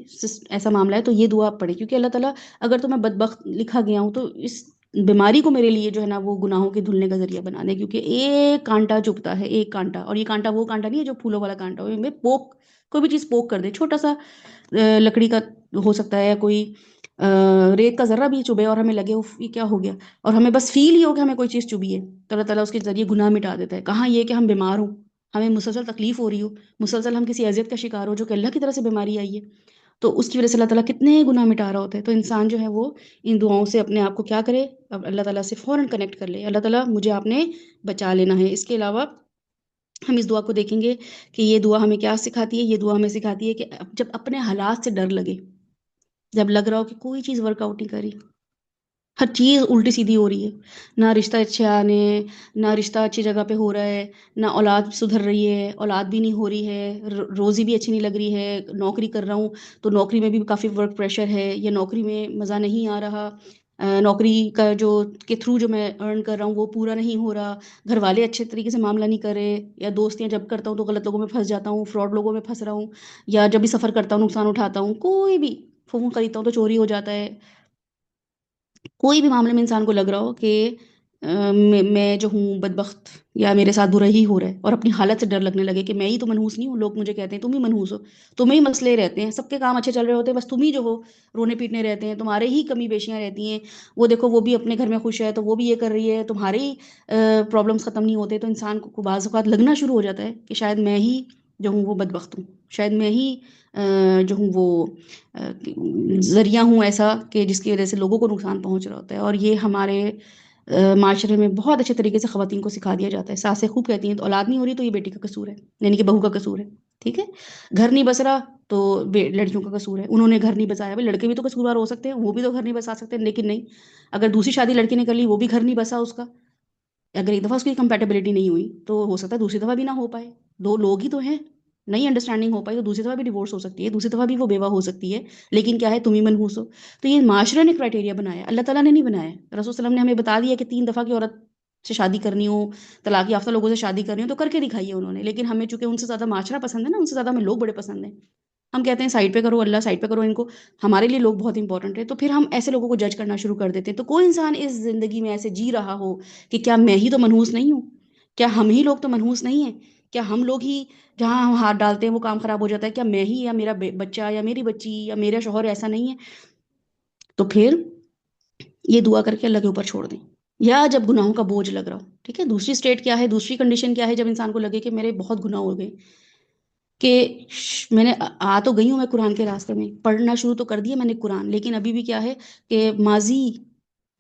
ایسا معاملہ ہے، تو یہ دعا آپ پڑھیں، کیونکہ اللہ تعالیٰ اگر تو میں بدبخت لکھا گیا ہوں تو اس بیماری کو میرے لیے جو ہے نا وہ گناہوں کے دھلنے کا ذریعہ بنا دے، کیونکہ ایک کانٹا چبھتا ہے، ایک کانٹا، اور یہ کانٹا وہ کانٹا نہیں ہے جو پھولوں والا کانٹا ہو، میں پوک، کوئی بھی چیز پوک کر دے، چھوٹا سا لکڑی کا ہو سکتا ہے، کوئی ریت کا ذرہ بھی چبھے اور ہمیں لگے یہ کیا ہو گیا، اور ہمیں بس فیل ہی ہو کہ ہمیں کوئی چیز چبھی ہے، تو اللہ تعالیٰ اس کے ذریعے گناہ مٹا دیتا ہے۔ کہاں یہ کہ ہم بیمار ہوں، ہمیں مسلسل تکلیف ہو رہی ہو، مسلسل ہم کسی اذیت کا شکار ہو جو کہ اللہ کی طرف سے بیماری آئی ہے، تو اس کی وجہ سے اللہ تعالیٰ کتنے گناہ مٹا رہا ہوتا ہے۔ تو انسان جو ہے وہ ان دعاؤں سے اپنے آپ کو کیا کرے، اب اللہ تعالیٰ سے فوراً کنیکٹ کر لے، اللہ تعالیٰ مجھے آپ نے بچا لینا ہے۔ اس کے علاوہ ہم اس دعا کو دیکھیں گے کہ یہ دعا ہمیں کیا سکھاتی ہے، یہ دعا ہمیں سکھاتی ہے کہ جب اپنے حالات سے ڈر لگے، جب لگ رہا ہو کہ کوئی چیز ورک آؤٹ نہیں کری، ہر چیز الٹی سیدھی ہو رہی ہے، نہ رشتہ اچھے آنے، نہ رشتہ اچھی جگہ پہ ہو رہا ہے، نہ اولاد سدھر رہی ہے، اولاد بھی نہیں ہو رہی ہے، روزی بھی اچھی نہیں لگ رہی ہے، نوکری کر رہا ہوں تو نوکری میں بھی کافی ورک پریشر ہے، یا نوکری میں مزہ نہیں آ رہا، نوکری کا جو کے تھرو جو میں ارن کر رہا ہوں وہ پورا نہیں ہو رہا، گھر والے اچھے طریقے سے معاملہ نہیں کر رہے، یا دوستیاں جب کرتا ہوں تو غلط لوگوں میں پھنس جاتا ہوں، فراڈ لوگوں میں پھنس رہا ہوں، یا جب بھی سفر کرتا ہوں نقصان اٹھاتا ہوں، کوئی بھی فون خریدتا ہوں تو چوری ہو جاتا ہے، کوئی بھی معاملے میں انسان کو لگ رہا ہو کہ میں جو ہوں بدبخت، یا میرے ساتھ برا ہی ہو رہا ہے، اور اپنی حالت سے ڈر لگنے لگے کہ میں ہی تو منحوس نہیں ہوں، لوگ مجھے کہتے ہیں تم ہی منحوس ہو، تمہیں ہی مسئلے رہتے ہیں، سب کے کام اچھے چل رہے ہوتے ہیں، بس تم ہی جو ہو رونے پیٹنے رہتے ہیں، تمہارے ہی کمی بیشیاں رہتی ہیں، وہ دیکھو وہ بھی اپنے گھر میں خوش ہے تو وہ بھی یہ کر رہی ہے، تمہارے ہی پرابلمس ختم نہیں ہوتے، تو انسان کو بعض اوقات لگنا شروع ہو جاتا ہے کہ شاید میں ہی جو ہوں وہ بدبخت ہوں، شاید میں ہی جو ہوں وہ ذریعہ ہوں ایسا کہ جس کی وجہ سے لوگوں کو نقصان پہنچ رہا ہوتا ہے۔ اور یہ ہمارے معاشرے میں بہت اچھے طریقے سے خواتین کو سکھا دیا جاتا ہے، ساسیں خوب کہتی ہیں تو اولاد نہیں ہو رہی تو یہ بیٹی کا قصور ہے، یعنی کہ بہو کا قصور ہے، ٹھیک ہے، گھر نہیں بس رہا تو لڑکیوں کا قصور ہے، انہوں نے گھر نہیں بسایا، بھائی لڑکے بھی تو قصوروار ہو سکتے ہیں، وہ بھی تو گھر نہیں بسا سکتے، لیکن نہیں، اگر دوسری شادی لڑکی نے کر لی وہ بھی گھر نہیں بسا اس کا، اگر ایک دفعہ اس کی کمپیٹیبلٹی نہیں ہوئی تو ہو سکتا ہے دوسری دفعہ بھی نہ ہو پائے، دو لوگ ہی تو ہیں، نہیں انڈرسٹینڈنگ ہو پائی تو دوسری دفعہ بھی ڈیورس ہو سکتی ہے، دوسری دفعہ بھی وہ بیوہ ہو سکتی ہے، لیکن کیا ہے تم ہی منحوس ہو۔ تو یہ معاشرے نے کرائٹیریا بنایا، اللہ تعالیٰ نے نہیں بنایا، رسول صلی اللہ علیہ وسلم نے ہمیں بتا دیا کہ 3 دفعہ کی عورت سے شادی کرنی ہو، طلاق یافتہ لوگوں سے شادی کرنی ہو تو کر کے دکھائی ہے انہوں نے، لیکن ہمیں چونکہ ان سے زیادہ معاشرہ پسند ہے نا، ان سے زیادہ ہمیں لوگ بڑے پسند ہیں، ہم کہتے ہیں سائڈ پہ کرو اللہ، سائڈ پہ کرو ان کو، ہمارے لیے لوگ بہت امپورٹنٹ ہے، تو پھر ہم ایسے لوگوں کو جج کرنا شروع کر دیتے ہیں۔ تو کوئی انسان اس زندگی میں ایسے جی رہا ہو کہ کیا میں ہی تو منحوس نہیں ہوں، کیا ہم ہی لوگ تو منحوس نہیں ہیں، کیا ہم لوگ ہی جہاں ہم ہاتھ ڈالتے ہیں وہ کام خراب ہو جاتا ہے، کیا میں ہی یا میرا بچہ یا میری بچی یا میرا شوہر ایسا نہیں ہے، تو پھر یہ دعا کر کے اللہ کے اوپر چھوڑ دیں، یا جب گناہوں کا بوجھ لگ رہا ہو، ٹھیک ہے، دوسری سٹیٹ کیا ہے، دوسری کنڈیشن کیا ہے، جب انسان کو لگے کہ میرے بہت گناہ ہو گئے، کہ میں نے آ تو گئی ہوں میں قرآن کے راستے میں، پڑھنا شروع تو کر دیا میں نے قرآن، لیکن ابھی بھی کیا ہے کہ ماضی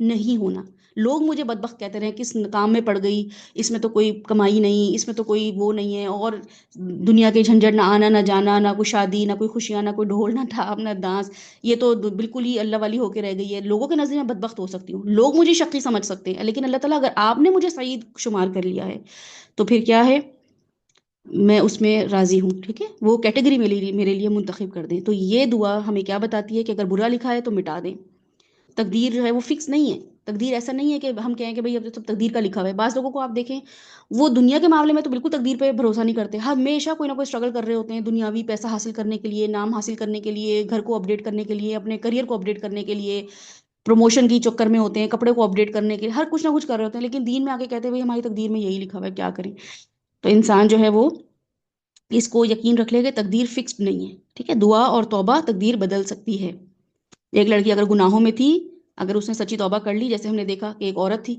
نہیں ہونا. لوگ مجھے بدبخت کہتے رہے کس کام میں پڑ گئی، اس میں تو کوئی کمائی نہیں، اس میں تو کوئی وہ نہیں ہے، اور دنیا کے جھنجھٹ، نہ آنا نہ جانا، نہ کوئی شادی، نہ کوئی خوشیاں، نہ کوئی ڈھول نہ ٹھاپ نہ ڈانس، یہ تو بالکل ہی اللہ والی ہو کے رہ گئی ہے. لوگوں کے نظر میں بدبخت ہو سکتی ہوں، لوگ مجھے شقی سمجھ سکتے ہیں، لیکن اللہ تعالیٰ اگر آپ نے مجھے سعید شمار کر لیا ہے تو پھر کیا ہے، میں اس میں راضی ہوں. ٹھیک ہے، وہ کیٹیگری میرے لیے منتخب کر دیں. تو یہ دعا ہمیں کیا بتاتی ہے کہ اگر برا لکھا ہے تو مٹا دیں. تقدیر جو ہے وہ فکس نہیں ہے. تقدیر ایسا نہیں ہے کہ ہم کہیں کہ بھئی اب تو سب تقدیر کا لکھا ہوا ہے. بعض لوگوں کو آپ دیکھیں وہ دنیا کے معاملے میں تو بالکل تقدیر پہ بھروسہ نہیں کرتے، ہمیشہ کوئی نہ کوئی اسٹرگل کر رہے ہوتے ہیں، دنیاوی پیسہ حاصل کرنے کے لیے، نام حاصل کرنے کے لیے، گھر کو اپڈیٹ کرنے کے لیے، اپنے کریئر کو اپڈیٹ کرنے کے لیے، پروموشن کی چکر میں ہوتے ہیں، کپڑے کو اپڈیٹ کرنے کے لیے، ہر کچھ نہ کچھ کر رہے ہوتے ہیں، لیکن دین میں آ کے کہتے ہیں بھئی ہماری تقدیر میں یہی لکھا ہوا ہے، کیا کریں. تو انسان جو ہے وہ اس کو یقین رکھ لے کہ تقدیر فکسڈ نہیں ہے. ٹھیک ہے، دعا اور توبہ تقدیر بدل سکتی ہے. ایک لڑکی اگر گناہوں میں تھی، اگر اس نے سچی توبہ کر لی، جیسے ہم نے دیکھا کہ ایک عورت تھی،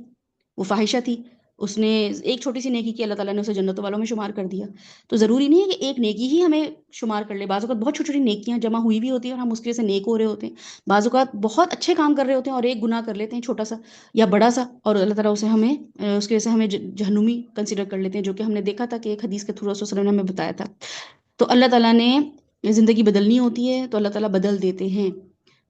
وہ فاحشہ تھی، اس نے ایک چھوٹی سی نیکی کی، اللہ تعالیٰ نے اسے جنتوں والوں میں شمار کر دیا. تو ضروری نہیں ہے کہ ایک نیکی ہی ہمیں شمار کر لے. بعض اوقات بہت چھوٹی چھوٹی نیکیاں جمع ہوئی بھی ہوتی ہیں اور ہم اس کی وجہ سے نیک ہو رہے ہوتے ہیں. بعض اوقات بہت اچھے کام کر رہے ہوتے ہیں اور ایک گناہ کر لیتے ہیں چھوٹا سا یا بڑا سا، اور اللہ تعالیٰ اسے ہمیں اس کی وجہ سے ہمیں جہنمی کنسیڈر کر لیتے ہیں، جو کہ ہم نے دیکھا تھا کہ ایک حدیث کے تھرو رسول صلی اللہ علیہ وسلم نے ہمیں بتایا تھا. تو اللہ تعالیٰ نے زندگی بدلنی ہوتی ہے تو اللہ تعالیٰ بدل دیتے ہیں.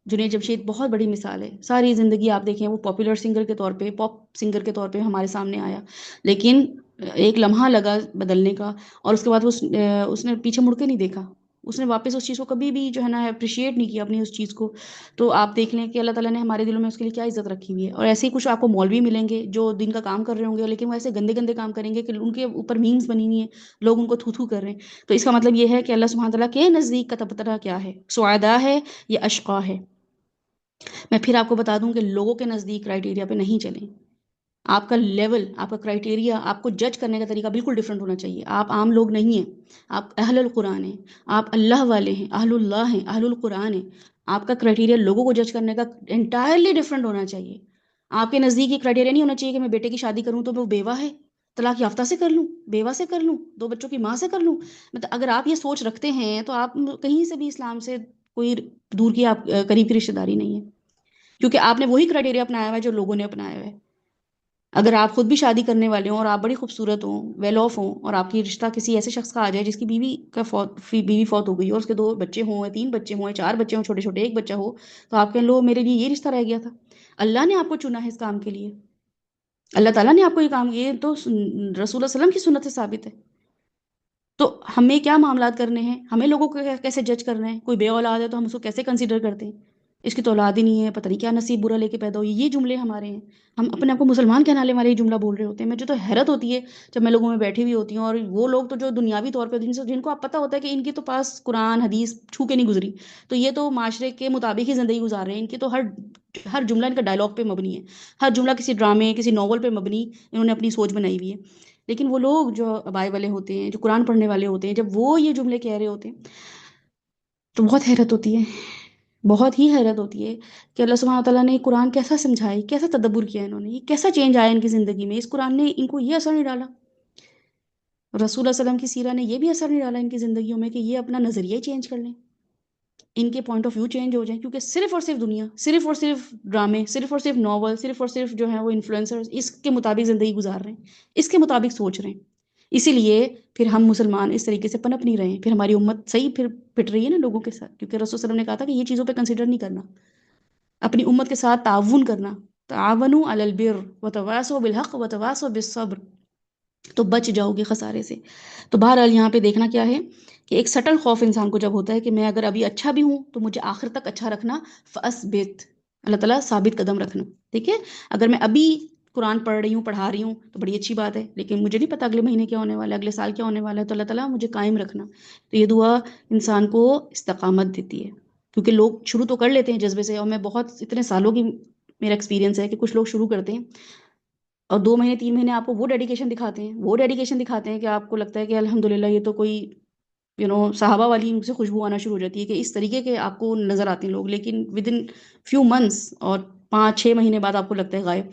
جنید جمشید بہت بڑی مثال ہے. ساری زندگی آپ دیکھیں وہ پاپولر سنگر کے طور پہ، پاپ سنگر کے طور پہ ہمارے سامنے آیا، لیکن ایک لمحہ لگا بدلنے کا، اور اس کے بعد اس نے پیچھے مڑ کے نہیں دیکھا. اس نے واپس اس چیز کو کبھی بھی جو ہے نا اپریشیٹ نہیں کیا اپنی اس چیز کو. تو آپ دیکھ لیں کہ اللہ تعالیٰ نے ہمارے دلوں میں اس کے لیے کیا عزت رکھی ہوئی ہے. اور ایسے ہی کچھ آپ کو مولوی ملیں گے جو دن کا کام کر رہے ہوں گے، لیکن وہ ایسے گندے گندے کام کریں گے کہ ان کے اوپر میمز بنی ہوئی ہیں، لوگ ان کو تھو تھو کر رہے ہیں. تو اس کا مطلب یہ ہے کہ اللہ سبحانہ تعالیٰ کے نزدیک کا تبصرہ کیا ہے، سعداء ہے یا اشقا ہے. میں پھر آپ کو بتا دوں کہ لوگوں کے نزدیک کرائٹیریا پہ نہیں چلیں. آپ کا لیول، آپ کا کرائٹیریا، آپ کو جج کرنے کا طریقہ بالکل ڈیفرنٹ ہونا چاہیے. آپ عام لوگ نہیں ہیں، آپ اہل القرآن ہیں، آپ اللہ والے ہیں، اہل اللہ ہیں، اہل القرآن ہیں. آپ کا کرائٹیریا لوگوں کو جج کرنے کا انٹائرلی ڈیفرنٹ ہونا چاہیے. آپ کے نزدیک یہ کرائٹیریا نہیں ہونا چاہیے کہ میں بیٹے کی شادی کروں تو وہ بیوہ ہے، طلاق یافتہ سے کر لوں، بیوہ سے کر لوں، 2 بچوں کی ماں سے کر لوں. مطلب اگر آپ یہ سوچ رکھتے ہیں تو آپ کہیں سے بھی اسلام سے کوئی دور کی آپ قریب کی رشتہ داری نہیں ہے، کیونکہ آپ نے وہی کرائٹیریا اپنایا ہوا ہے جو لوگوں نے اپنایا ہوا ہے. اگر آپ خود بھی شادی کرنے والے ہوں اور آپ بڑی خوبصورت ہوں، ویل آف ہوں، اور آپ کی رشتہ کسی ایسے شخص کا آ جائے جس کی بیوی فوت ہو گئی اور اس کے 2 بچے ہوں، 3 بچے ہوں، 4 بچے ہوں، چھوٹے چھوٹے، ایک بچہ ہو، تو آپ کہیں لو میرے لیے یہ رشتہ رہ گیا تھا. اللہ نے آپ کو چنا ہے اس کام کے لیے، اللہ تعالیٰ نے آپ کو یہ کام، یہ تو رسول اللہ صلی اللہ علیہ وسلم کی سنت سے ثابت ہے. تو ہمیں کیا معاملات کرنے ہیں، ہمیں لوگوں کو کیسے جج کرنا ہے. کوئی بے اولاد ہے تو ہم اس کو کیسے کنسیڈر کرتے ہیں، اس کی تو اولاد ہی نہیں ہے، پتہ نہیں کیا نصیب برا لے کے پیدا ہوئی. یہ جملے ہمارے ہیں، ہم اپنے آپ کو مسلمان کہلانے والے یہ جملہ بول رہے ہوتے ہیں. مجھے تو حیرت ہوتی ہے جب میں لوگوں میں بیٹھی ہوئی ہوتی ہوں، اور وہ لوگ تو جو دنیاوی طور پہ جن کو آپ پتہ ہوتا ہے کہ ان کی تو پاس قرآن حدیث چھو کے نہیں گزری، تو یہ تو معاشرے کے مطابق ہی زندگی گزار رہے ہیں. ان کی تو ہر جملہ ان کا ڈائلاگ پہ مبنی ہے، ہر جملہ کسی ڈرامے، کسی ناول پہ مبنی انہوں نے اپنی سوچ بنائی ہوئی ہے. لیکن وہ لوگ جو ابائے والے ہوتے ہیں، جو قرآن پڑھنے والے ہوتے ہیں، جب وہ یہ جملے کہہ رہے ہوتے ہیں تو بہت حیرت ہوتی ہے، بہت ہی حیرت ہوتی ہے کہ اللہ سبحانہ تعالیٰ نے قرآن کیسا سمجھایا، کیسا تدبر کیا انہوں نے، یہ کیسا چینج آیا ان کی زندگی میں. اس قرآن نے ان کو یہ اثر نہیں ڈالا، رسول اللہ صلی اللہ علیہ وسلم کی سیرہ نے یہ بھی اثر نہیں ڈالا ان کی زندگیوں میں کہ یہ اپنا نظریہ چینج کر لیں، ان کے پوائنٹ آف ویو چینج ہو جائیں. کیونکہ صرف اور صرف دنیا، صرف اور صرف ڈرامے، صرف اور صرف ناول، صرف اور صرف جو ہے وہ انفلوئنسر اس کے مطابق زندگی گزار رہے ہیں، اس کے مطابق سوچ رہے ہیں. اسی لیے پھر ہم مسلمان اس طریقے سے پنپ نہیں رہے ہیں، پھر ہماری امت صحیح پھر پٹ رہی ہے نا لوگوں کے ساتھ. کیونکہ رسول صلی اللہ علیہ وسلم نے کہا تھا کہ یہ چیزوں پہ کنسیڈر نہیں کرنا، اپنی امت کے ساتھ تعاون کرنا. تعاونوا علی البر وتواصوا بالحق وتواصوا بالصبر، تو بچ جاؤ گے خسارے سے. تو بہرحال یہاں پہ دیکھنا کیا ہے کہ ایک سٹل خوف انسان کو جب ہوتا ہے کہ میں اگر ابھی اچھا بھی ہوں تو مجھے آخر تک اچھا رکھنا، فَأَثْبِتْ، اللہ تعالیٰ ثابت قدم رکھنا. ٹھیک ہے، اگر میں ابھی قرآن پڑھ رہی ہوں، پڑھا رہی ہوں تو بڑی اچھی بات ہے، لیکن مجھے نہیں پتا اگلے مہینے کیا ہونے والا ہے، اگلے سال کیا ہونے والا ہے. تو اللہ تعالیٰ مجھے قائم رکھنا. تو یہ دعا انسان کو استقامت دیتی ہے، کیونکہ لوگ شروع تو کر لیتے ہیں جذبے سے، اور میں بہت اتنے سالوں کی میرا ایکسپیرینس ہے کہ کچھ لوگ شروع کرتے ہیں اور 2 مہینے 3 مہینے آپ کو وہ ڈیڈیکیشن دکھاتے ہیں کہ آپ کو لگتا ہے کہ الحمدللہ یہ تو کوئی صحابہ والی ان سے خوشبو آنا شروع ہو جاتی ہے کہ اس طریقے کے آپ کو نظر آتے ہیں لوگ. لیکن ود ان فیو منتھس اور 5-6 مہینے بعد آپ کو لگتا ہے غائب،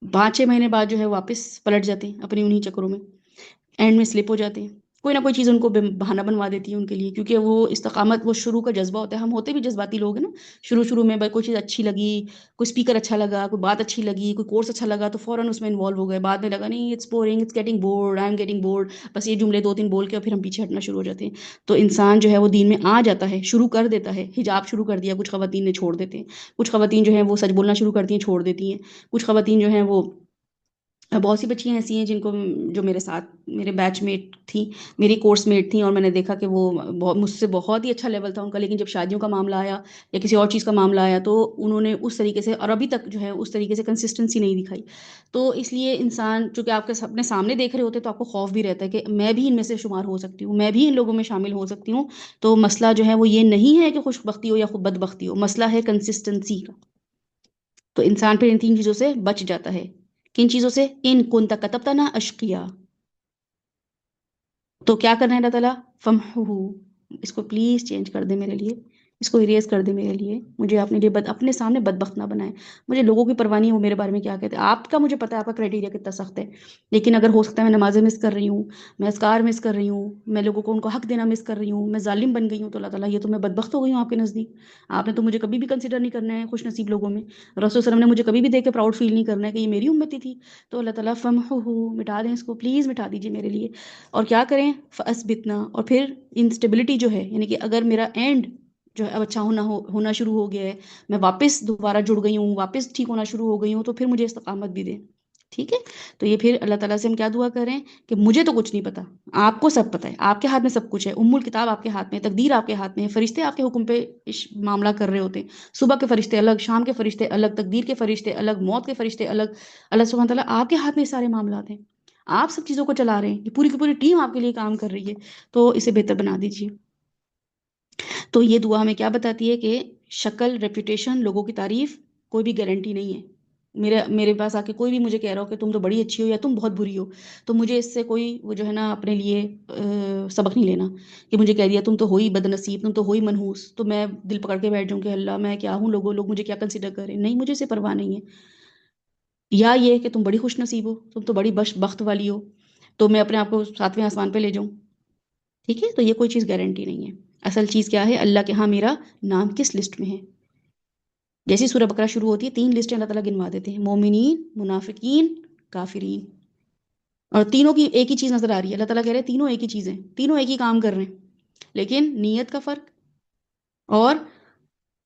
5-6 مہینے بعد جو ہے واپس پلٹ جاتے ہیں اپنی انہی چکروں میں، اینڈ میں سلپ ہو جاتے ہیں. کوئی نہ کوئی چیز ان کو بہانہ بنوا دیتی ہے ان کے لیے، کیونکہ وہ استقامت، وہ شروع کا جذبہ ہوتا ہے. ہم ہوتے بھی جذباتی لوگ ہیں نا، شروع میں کوئی چیز اچھی لگی، کوئی اسپیکر اچھا لگا، کوئی بات اچھی لگی، کوئی کورس اچھا لگا، تو فوراً اس میں انوالو ہو گئے. بعد میں لگا نہیں it's boring, it's getting bored, I am getting bored, بس یہ جملے 2 3 بول کے اور پھر ہم پیچھے ہٹنا شروع ہو جاتے ہیں. تو انسان جو ہے وہ دین میں آ جاتا ہے، شروع کر دیتا ہے. حجاب شروع کر دیا، کچھ خواتین نے چھوڑ دیتے ہیں، کچھ خواتین جو ہیں وہ سچ بولنا شروع کرتی ہیں، چھوڑ دیتی ہیں. کچھ خواتین جو ہیں وہ، بہت سی بچیاں ایسی ہیں جن کو، جو میرے ساتھ میرے بیچ میٹ تھیں، میری کورس میٹ تھیں، اور میں نے دیکھا کہ وہ مجھ سے بہت ہی اچھا لیول تھا ان کا، لیکن جب شادیوں کا معاملہ آیا یا کسی اور چیز کا معاملہ آیا تو انہوں نے اس طریقے سے، اور ابھی تک جو ہے اس طریقے سے کنسسٹنسی نہیں دکھائی. تو اس لیے انسان چونکہ آپ کے اپنے سامنے دیکھ رہے ہوتے ہیں تو آپ کو خوف بھی رہتا ہے کہ میں بھی ان میں سے شمار ہو سکتی ہوں، میں بھی ان لوگوں میں شامل ہو سکتی ہوں. تو مسئلہ جو ہے وہ یہ نہیں ہے کہ خوش بختی ہو یا بدبختی ہو، مسئلہ ہے کنسسٹنسی کا. تو انسان پھر ان 3 چیزوں سے بچ جاتا ہے. کن چیزوں سے؟ ان کنت کتبتنا اشقیا. تو کیا کرنا ہے اللہ تعالیٰ؟ فمحو، اس کو پلیز چینج کر دے میرے لیے، اس کو اریز کر دے میرے لیے. مجھے اپنے لیے اپنے سامنے بدبخت نہ بنائے. مجھے لوگوں کی پرواہ نہیں ہے وہ میرے بارے میں کیا کہتے ہیں. آپ کا مجھے پتا ہے آپ کا کرائٹیریا کتنا سخت ہے، لیکن اگر ہو سکتا ہے میں نمازیں مس کر رہی ہوں، میں اذکار مس کر رہی ہوں، میں لوگوں کو ان کو حق دینا مس کر رہی ہوں، میں ظالم بن گئی ہوں، تو اللہ تعالیٰ یہ تو میں بدبخت ہو گئی ہوں آپ کے نزدیک. آپ نے تو مجھے کبھی بھی کنسیڈر نہیں کرنا ہے خوش نصیب لوگوں میں. رسول صلی اللہ علیہ وسلم نے مجھے کبھی بھی دیکھ کے پراؤڈ فیل نہیں کرنا ہے کہ یہ میری امتی تھی. تو اللہ تعالیٰ فمحو، مٹا دیں اس کو، پلیز مٹا دیجیے میرے لیے. اور کیا کریں؟ فاثبتنا، اور پھر انسٹیبلٹی جو ہے، یعنی کہ اگر میرا اینڈ جو ہے اب اچھا ہونا شروع ہو گیا ہے، میں واپس دوبارہ جڑ گئی ہوں، واپس ٹھیک ہونا شروع ہو گئی ہوں، تو پھر مجھے استقامت بھی دیں. ٹھیک ہے؟ تو یہ پھر اللہ تعالیٰ سے ہم کیا دعا کریں کہ مجھے تو کچھ نہیں پتا، آپ کو سب پتہ ہے، آپ کے ہاتھ میں سب کچھ ہے. الکتاب آپ کے ہاتھ میں، تقدیر آپ کے ہاتھ میں ہے، فرشتے آپ کے حکم پہ معاملہ کر رہے ہوتے ہیں. صبح کے فرشتے الگ، شام کے فرشتے الگ، تقدیر کے فرشتے الگ، موت کے فرشتے الگ. اللہ سبحانہ تعالیٰ آپ کے ہاتھ میں سارے معاملات ہیں، آپ سب چیزوں کو چلا رہے ہیں، یہ پوری کی پوری ٹیم آپ کے لیے کام کر رہی ہے. تو اسے بہتر بنا دیجیے. تو یہ دعا ہمیں کیا بتاتی ہے کہ شکل، ریپوٹیشن، لوگوں کی تعریف کوئی بھی گارنٹی نہیں ہے. میرے پاس آ کے کوئی بھی مجھے کہہ رہا ہو کہ تم تو بڑی اچھی ہو یا تم بہت بری ہو، تو مجھے اس سے کوئی وہ جو ہے نا اپنے لیے سبق نہیں لینا کہ مجھے کہہ دیا تم تو ہوئی بد نصیب، تم تو ہوئی منحوس، تو میں دل پکڑ کے بیٹھ جاؤں کہ اللہ میں کیا ہوں، لوگ مجھے کیا کنسیڈر کریں. نہیں، مجھے اسے پرواہ نہیں ہے. یا یہ کہ تم بڑی خوش نصیب ہو، تم تو بڑی بخت والی ہو، تو میں اپنے آپ کو 7ویں آسمان پہ لے جاؤں. ٹھیک ہے؟ تو یہ کوئی چیز گارنٹی نہیں ہے. اصل چیز کیا ہے؟ اللہ کے ہاں میرا نام کس لسٹ میں ہے. جیسی سورہ بقرہ شروع ہوتی ہے 3 لسٹیں اللہ تعالیٰ گنوا دیتے ہیں: مومنین، منافقین، کافرین. اور تینوں کی ایک ہی چیز نظر آ رہی ہے. اللہ تعالیٰ کہہ رہے ہیں تینوں ایک ہی چیزیں، تینوں ایک ہی کام کر رہے ہیں، لیکن نیت کا فرق اور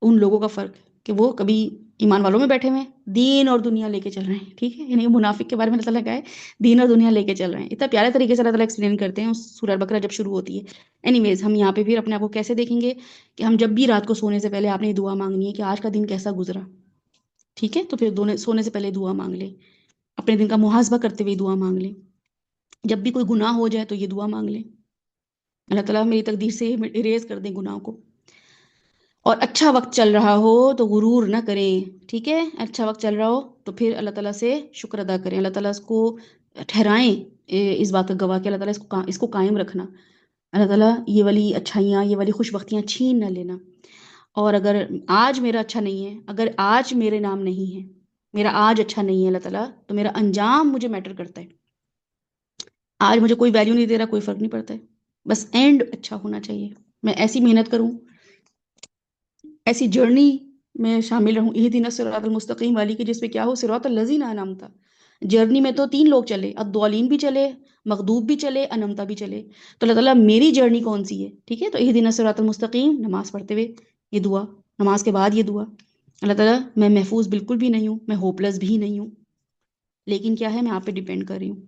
ان لوگوں کا فرق کہ وہ کبھی ایمان والوں میں بیٹھے ہوئے ہیں، دین اور دنیا لے کے چل رہے ہیں. ٹھیک ہے؟ یعنی منافق کے بارے میں اللہ تعالیٰ کہا ہے دین اور دنیا لے کے چل رہے ہیں. اتنا پیارے طریقے سے اللہ تعالیٰ ایکسپلین کرتے ہیں اس سورہ بقرہ جب شروع ہوتی ہے. اینی ویز ہم یہاں پہ پھر اپنے آپ کو کیسے دیکھیں گے کہ ہم جب بھی رات کو سونے سے پہلے آپ نے یہ دعا مانگنی ہے کہ آج کا دن کیسا گزرا. ٹھیک ہے؟ تو پھر سونے سے پہلے دعا مانگ لیں، اپنے دن کا محاسبہ کرتے ہوئے دعا مانگ لیں. جب بھی کوئی گناہ ہو جائے تو یہ دعا مانگ لیں، اللہ تعالیٰ میری تقدیر سے اریز کر دیں گناہ کو. اور اچھا وقت چل رہا ہو تو غرور نہ کریں. ٹھیک ہے؟ اچھا وقت چل رہا ہو تو پھر اللہ تعالیٰ سے شکر ادا کریں، اللہ تعالیٰ اس کو ٹھہرائیں اس بات کا گواہ کہ اللہ تعالیٰ اس کو قائم رکھنا. اللہ تعالیٰ یہ والی اچھائیاں، یہ والی خوش بختیاں چھین نہ لینا. اور اگر آج میرا اچھا نہیں ہے، اگر آج میرے نام نہیں ہے، میرا آج اچھا نہیں ہے اللہ تعالیٰ، تو میرا انجام مجھے میٹر کرتا ہے. آج مجھے کوئی ویلیو نہیں دے رہا، کوئی فرق نہیں پڑتا ہے، بس اینڈ اچھا ہونا چاہیے. میں ایسی محنت کروں، ایسی جرنی میں شامل رہوں، اہدنا الصراط المستقیم والی کی، جس پہ کیا ہو؟ صراط الذین انعمت. جرنی میں تو 3 لوگ چلے، الضالین بھی چلے، مغضوب بھی چلے، انعمت بھی چلے. تو اللہ تعالیٰ میری جرنی کون سی ہے؟ ٹھیک ہے؟ تو اہدنا الصراط المستقیم، نماز پڑھتے ہوئے یہ دعا، نماز کے بعد یہ دعا. اللہ تعالیٰ میں محفوظ بالکل بھی نہیں ہوں، میں ہوپلس بھی نہیں ہوں، لیکن کیا ہے؟ میں آپ پہ ڈیپینڈ کر رہی ہوں.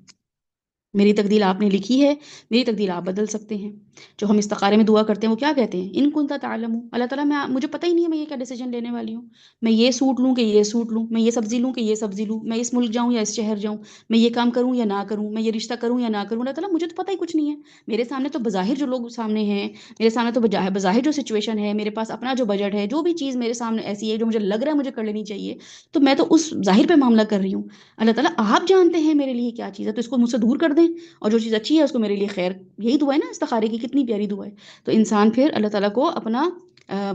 میری تقدیر آپ نے لکھی ہے، میری تقدیر آپ بدل سکتے ہیں. جو ہم استخارے میں دعا کرتے ہیں وہ کیا کہتے ہیں؟ ان کنت تعلم، اللہ تعالیٰ مجھے پتہ ہی نہیں ہے میں یہ کیا ڈیسیجن لینے والی ہوں، میں یہ سوٹ لوں کہ یہ سوٹ لوں، میں یہ سبزی لوں کہ یہ سبزی لوں، میں اس ملک جاؤں یا اس شہر جاؤں، میں یہ کام کروں یا نہ کروں، میں یہ رشتہ کروں یا نہ کروں. اللہ تعالیٰ مجھے تو پتہ ہی کچھ نہیں ہے. میرے سامنے تو بظاہر جو لوگ سامنے ہیں، میرے سامنے تو بظاہر جو سچویشن ہے، میرے پاس اپنا جو بجٹ ہے، جو بھی چیز میرے سامنے ایسی ہے جو مجھے لگ رہا ہے مجھے کر لینی چاہیے، تو میں تو اس ظاہر پہ معاملہ کر رہی ہوں. اللہ تعالیٰ آپ جانتے ہیں میرے لیے کیا چیز ہے، تو اس کو مجھ سے دور کر دیں، اور جو چیز اچھی ہے اس کو میرے لیے خیر. یہی دعا ہے نا استخارے کی، کتنی پیاری دعا ہے. تو انسان پھر اللہ تعالیٰ کو اپنا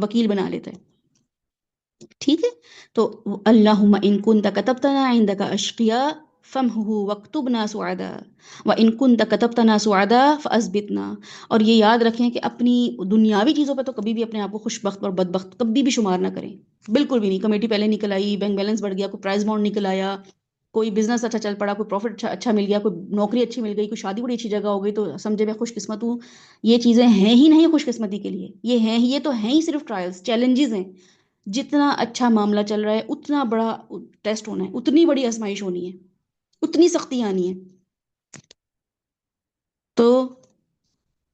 وکیل بنا لیتا ہے. ٹھیک ہے؟ تو اللہم ان کنت کتبتنا عندک اشقیا فَامْحُهُ وَاكْتُبْنَا سُعَدَاءَ وَإِن كُنتَ كَتَبْتَنَا سُعَدَاءَ فَأَثْبِتْنَا۔ اور یہ یاد رکھیں کہ اپنی دنیاوی چیزوں پہ تو کبھی بھی اپنے آپ کو خوش بخت اور بدبخت کبھی بھی شمار نہ کریں، بالکل بھی نہیں۔ کمیٹی پہلے نکل آئی، بینک بیلنس بڑھ گیا، کوئی پرائز بانڈ نکل آیا، کوئی بزنس اچھا چل پڑا، کوئی پروفٹ اچھا مل گیا، کوئی نوکری اچھی مل گئی، کوئی شادی بڑی اچھی جگہ ہو گئی، تو سمجھے میں خوش قسمت ہوں۔ یہ چیزیں ہیں ہی نہیں خوش قسمتی کے لیے، یہ تو ہیں ہی صرف ٹرائلز، چیلنجز ہیں۔ جتنا اچھا معاملہ چل رہا ہے اتنا بڑا ٹیسٹ ہونا ہے، اتنی بڑی آزمائش ہونی ہے، اتنی سختی آنی ہے۔ تو